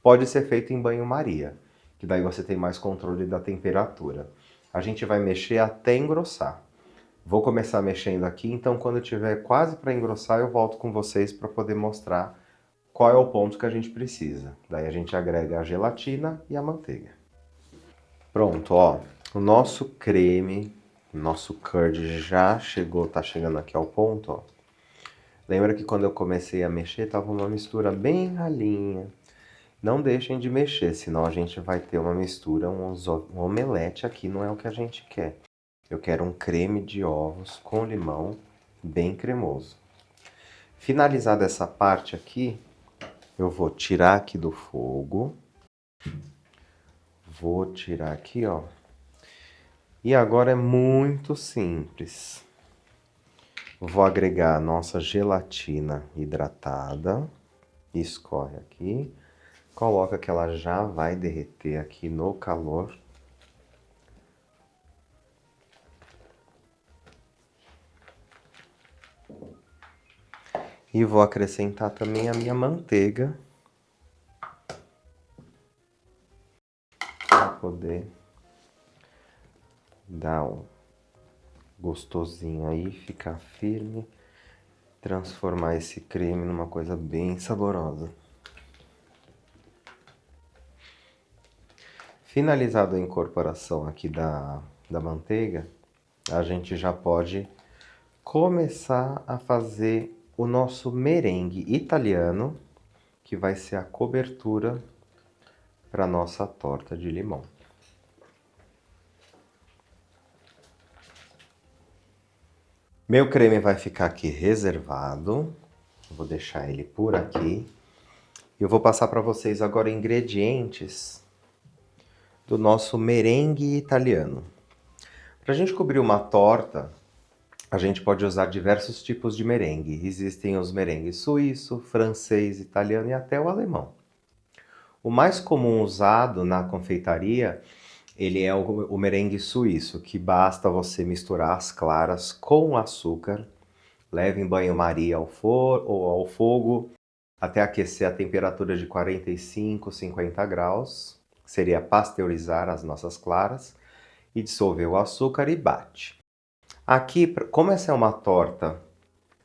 pode ser feito em banho-maria, que daí você tem mais controle da temperatura. A gente vai mexer até engrossar. Vou começar mexendo aqui, então quando tiver quase para engrossar, eu volto com vocês para poder mostrar qual é o ponto que a gente precisa. Daí a gente agrega a gelatina e a manteiga. Pronto, ó, o nosso creme, o nosso curd já chegou, tá chegando aqui ao ponto, ó. Lembra que quando eu comecei a mexer, tava uma mistura bem ralinha. Não deixem de mexer, senão a gente vai ter uma mistura, um omelete aqui, não é o que a gente quer. Eu quero um creme de ovos com limão, bem cremoso. Finalizada essa parte aqui, eu vou tirar aqui do fogo. Vou tirar aqui, ó. E agora é muito simples. Vou agregar a nossa gelatina hidratada. Escorre aqui. Coloca que ela já vai derreter aqui no calor. E vou acrescentar também a minha manteiga. Para poder dar um gostosinho aí, ficar firme. Transformar esse creme numa coisa bem saborosa. Finalizada a incorporação aqui da manteiga, a gente já pode começar a fazer o nosso merengue italiano, que vai ser a cobertura para nossa torta de limão. Meu creme vai ficar aqui reservado. Vou deixar ele por aqui. Eu vou passar para vocês agora ingredientes do nosso merengue italiano. Para a gente cobrir uma torta, a gente pode usar diversos tipos de merengue. Existem os merengues suíço, francês, italiano e até o alemão. O mais comum usado na confeitaria, ele é o merengue suíço, que basta você misturar as claras com açúcar, leve em banho-maria ao fogo, até aquecer a temperatura de 45, 50 graus, que seria pasteurizar as nossas claras, e dissolver o açúcar e bate. Aqui, como essa é uma torta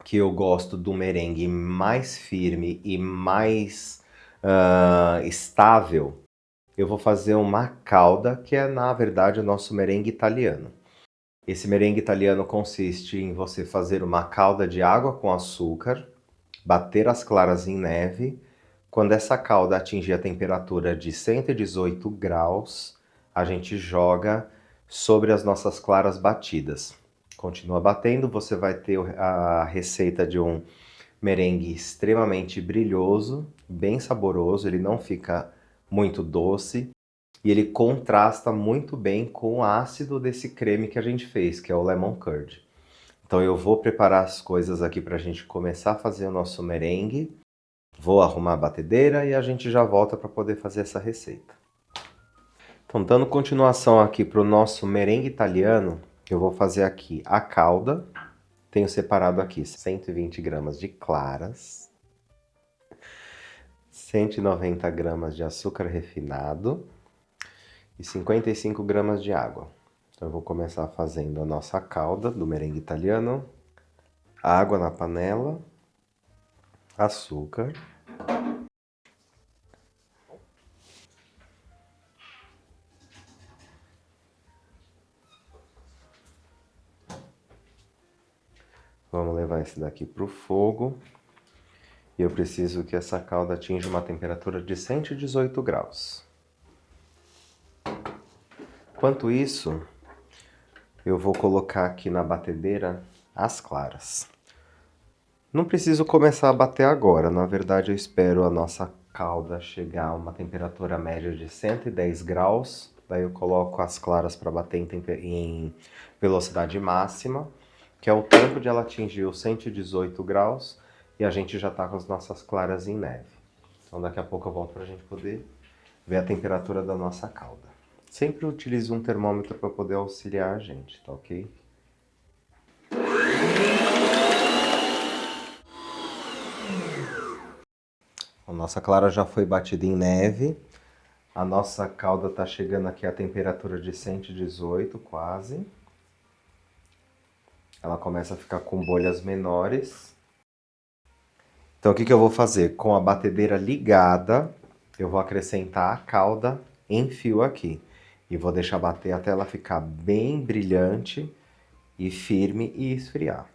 que eu gosto do merengue mais firme e mais estável, eu vou fazer uma calda, que é na verdade o nosso merengue italiano. Esse merengue italiano consiste em você fazer uma calda de água com açúcar, bater as claras em neve. Quando essa calda atingir a temperatura de 118 graus, a gente joga sobre as nossas claras batidas. Continua batendo, você vai ter a receita de um merengue extremamente brilhoso, bem saboroso, ele não fica muito doce e ele contrasta muito bem com o ácido desse creme que a gente fez, que é o lemon curd. Então eu vou preparar as coisas aqui para a gente começar a fazer o nosso merengue. Vou arrumar a batedeira e a gente já volta para poder fazer essa receita. Então, dando continuação aqui para o nosso merengue italiano, eu vou fazer aqui a calda. Tenho separado aqui 120 gramas de claras, 190 gramas de açúcar refinado e 55 gramas de água. Então eu vou começar fazendo a nossa calda do merengue italiano. Água na panela, açúcar, vamos levar esse daqui para o fogo. E eu preciso que essa calda atinja uma temperatura de 118 graus. Enquanto isso, eu vou colocar aqui na batedeira as claras. Não preciso começar a bater agora, na verdade eu espero a nossa calda chegar a uma temperatura média de 110 graus. Daí eu coloco as claras para bater em velocidade máxima, que é o tempo de ela atingir os 118 graus e a gente já está com as nossas claras em neve. Então daqui a pouco eu volto para a gente poder ver a temperatura da nossa calda. Sempre utilize um termômetro para poder auxiliar a gente, tá ok? A nossa clara já foi batida em neve. A nossa calda está chegando aqui a temperatura de 118 quase. Ela começa a ficar com bolhas menores. Então o que eu vou fazer? Com a batedeira ligada, eu vou acrescentar a calda em fio aqui. E vou deixar bater até ela ficar bem brilhante e firme e esfriar.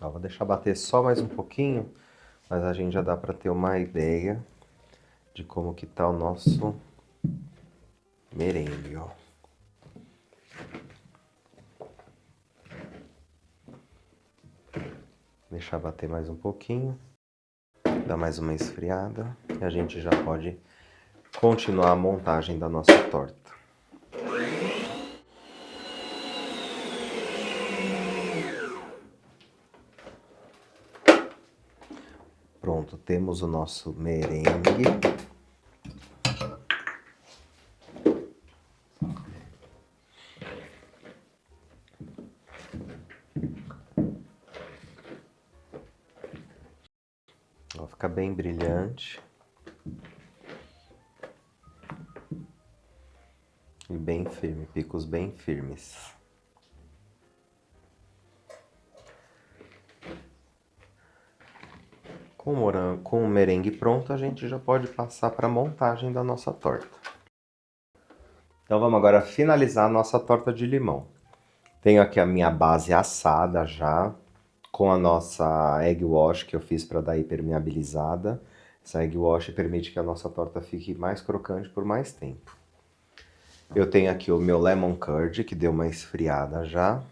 Ó, vou deixar bater só mais um pouquinho, mas a gente já dá para ter uma ideia de como que tá o nosso merengue, ó. Deixar bater mais um pouquinho, dar mais uma esfriada e a gente já pode continuar a montagem da nossa torta. Pronto, temos o nosso merengue. Ó, fica bem brilhante. E bem firme, picos bem firmes. Com o merengue pronto, a gente já pode passar para a montagem da nossa torta. Então vamos agora finalizar a nossa torta de limão. Tenho aqui a minha base assada já, com a nossa egg wash que eu fiz para dar hipermeabilizada. Essa egg wash permite que a nossa torta fique mais crocante por mais tempo. Eu tenho aqui o meu lemon curd, que deu uma esfriada já.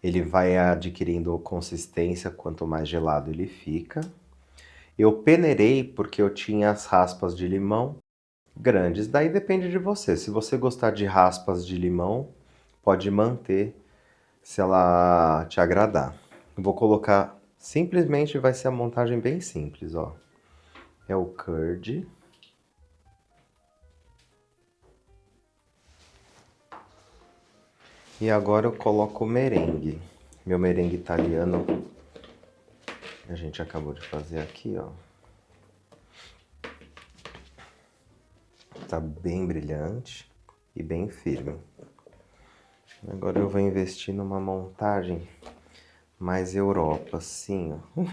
Ele vai adquirindo consistência quanto mais gelado ele fica. Eu peneirei porque eu tinha as raspas de limão grandes. Daí depende de você. Se você gostar de raspas de limão, pode manter se ela te agradar. Eu vou colocar, simplesmente vai ser a montagem bem simples, ó. É o curd. E agora eu coloco o merengue. Meu merengue italiano, a gente acabou de fazer aqui, ó. Tá bem brilhante e bem firme. Agora eu vou investir numa montagem mais Europa, assim, ó. Vou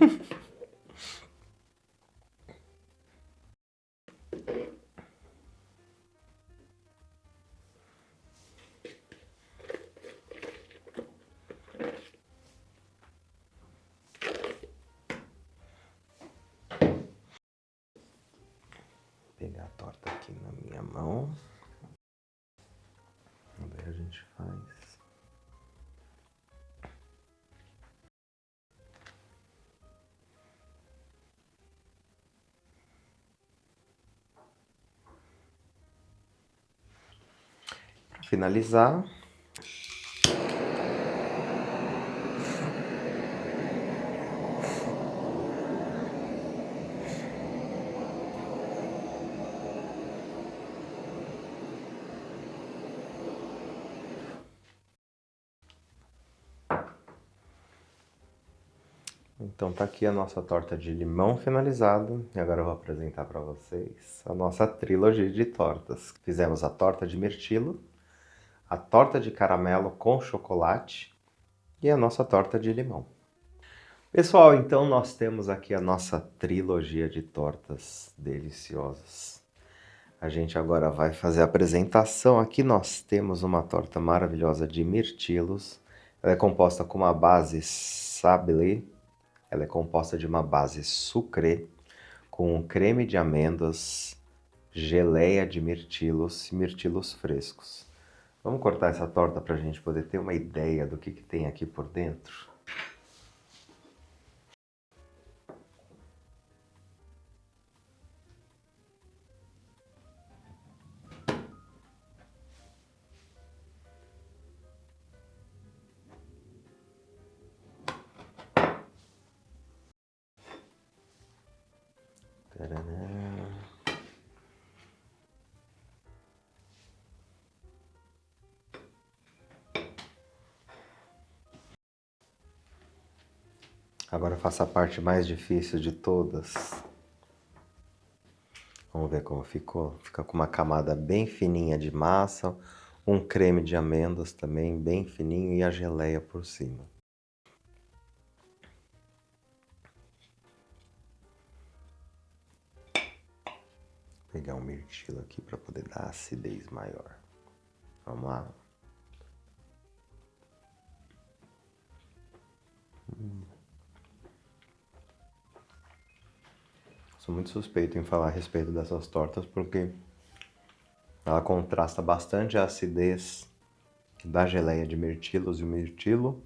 pegar a torta aqui na minha mão. Daí a gente faz. Para finalizar, então tá aqui a nossa torta de limão finalizada. E agora eu vou apresentar para vocês a nossa trilogia de tortas. Fizemos a torta de mirtilo, a torta de caramelo com chocolate e a nossa torta de limão. Pessoal, então nós temos aqui a nossa trilogia de tortas deliciosas. A gente agora vai fazer a apresentação. Aqui nós temos uma torta maravilhosa de mirtilos. Ela é composta com uma base sablé. Ela é composta de uma base sucrê, com creme de amêndoas, geleia de mirtilos e mirtilos frescos. Vamos cortar essa torta para a gente poder ter uma ideia do que tem aqui por dentro? Tcharam! Agora eu faço a parte mais difícil de todas. Vamos ver como ficou. Fica com uma camada bem fininha de massa, um creme de amêndoas também bem fininho e a geleia por cima. Vou pegar um mirtilo aqui para poder dar acidez maior. Vamos lá. Sou muito suspeito em falar a respeito dessas tortas porque ela contrasta bastante a acidez da geleia de mirtilos e o mirtilo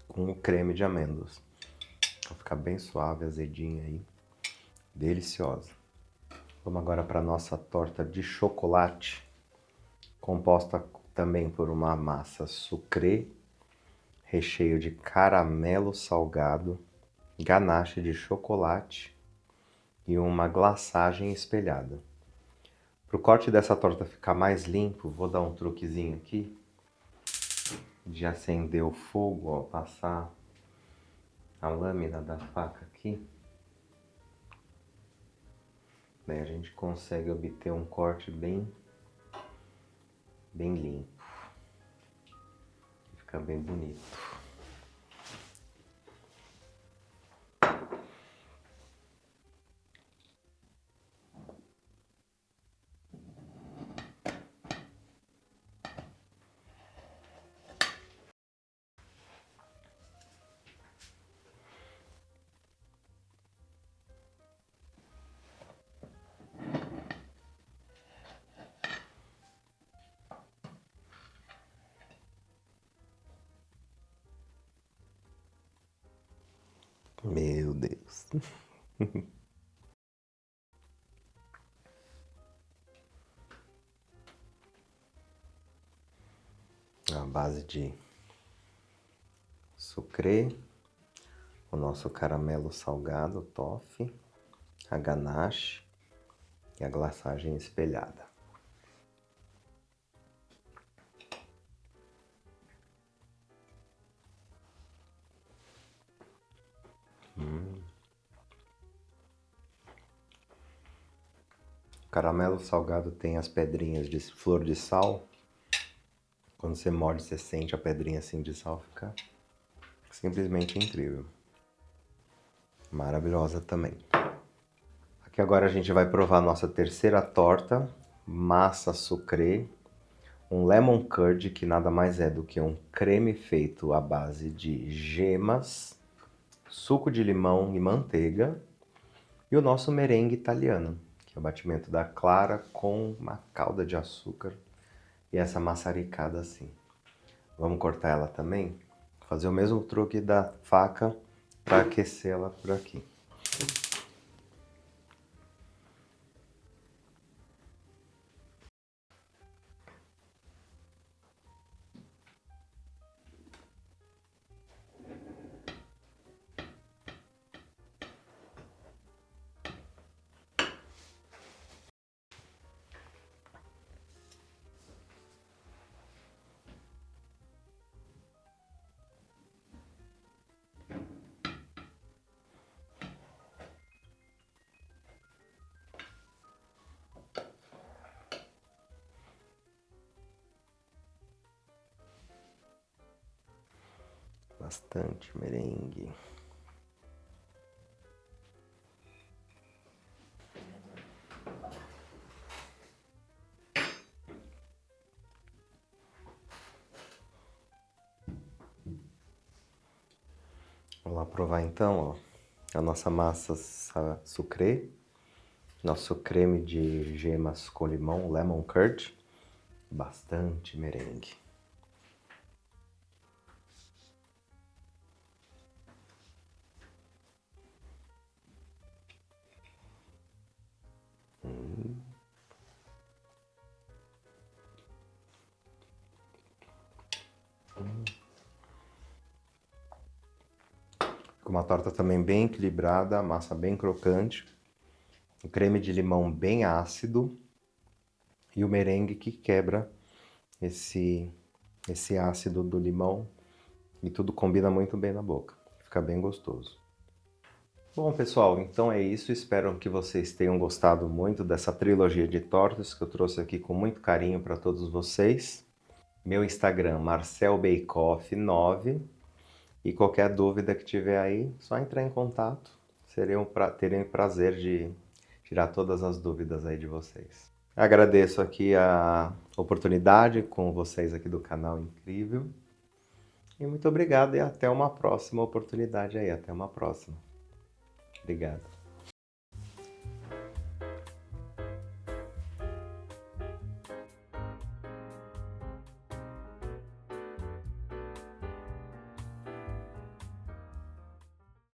com o creme de amêndoas. Vai ficar bem suave, azedinha aí, deliciosa. Vamos agora para a nossa torta de chocolate, composta também por uma massa sucrê, recheio de caramelo salgado, ganache de chocolate e uma glaçagem espelhada. Para o corte dessa torta ficar mais limpo, vou dar um truquezinho aqui de acender o fogo, ó, passar a lâmina da faca aqui. Daí a gente consegue obter um corte bem limpo. Fica bem bonito. Meu Deus. A base de sucre, o nosso caramelo salgado, toffee, a ganache e a glaçagem espelhada. O caramelo salgado tem as pedrinhas de flor de sal. Quando você morde, você sente a pedrinha assim de sal, fica simplesmente incrível. Maravilhosa também. Aqui agora a gente vai provar a nossa terceira torta, massa sucre, um lemon curd, que nada mais é do que um creme feito à base de gemas, suco de limão e manteiga, e o nosso merengue italiano, que é o batimento da clara com uma calda de açúcar e essa maçaricada assim. Vamos cortar ela também? Fazer o mesmo truque da faca para aquecê-la por aqui. Bastante merengue. Vamos lá provar então, ó, a nossa massa sucre, nosso creme de gemas com limão, lemon curd, bastante merengue. Uma torta também bem equilibrada, massa bem crocante, o creme de limão bem ácido e o merengue que quebra esse ácido do limão e tudo combina muito bem na boca, fica bem gostoso. Bom, pessoal, então é isso. Espero que vocês tenham gostado muito dessa trilogia de tortas que eu trouxe aqui com muito carinho para todos vocês. Meu Instagram, marcelbeikoff9. E qualquer dúvida que tiver aí, só entrar em contato. Terei o prazer de tirar todas as dúvidas aí de vocês. Agradeço aqui a oportunidade com vocês aqui do canal Incrível. E muito obrigado e até uma próxima oportunidade aí. Até uma próxima. Obrigado.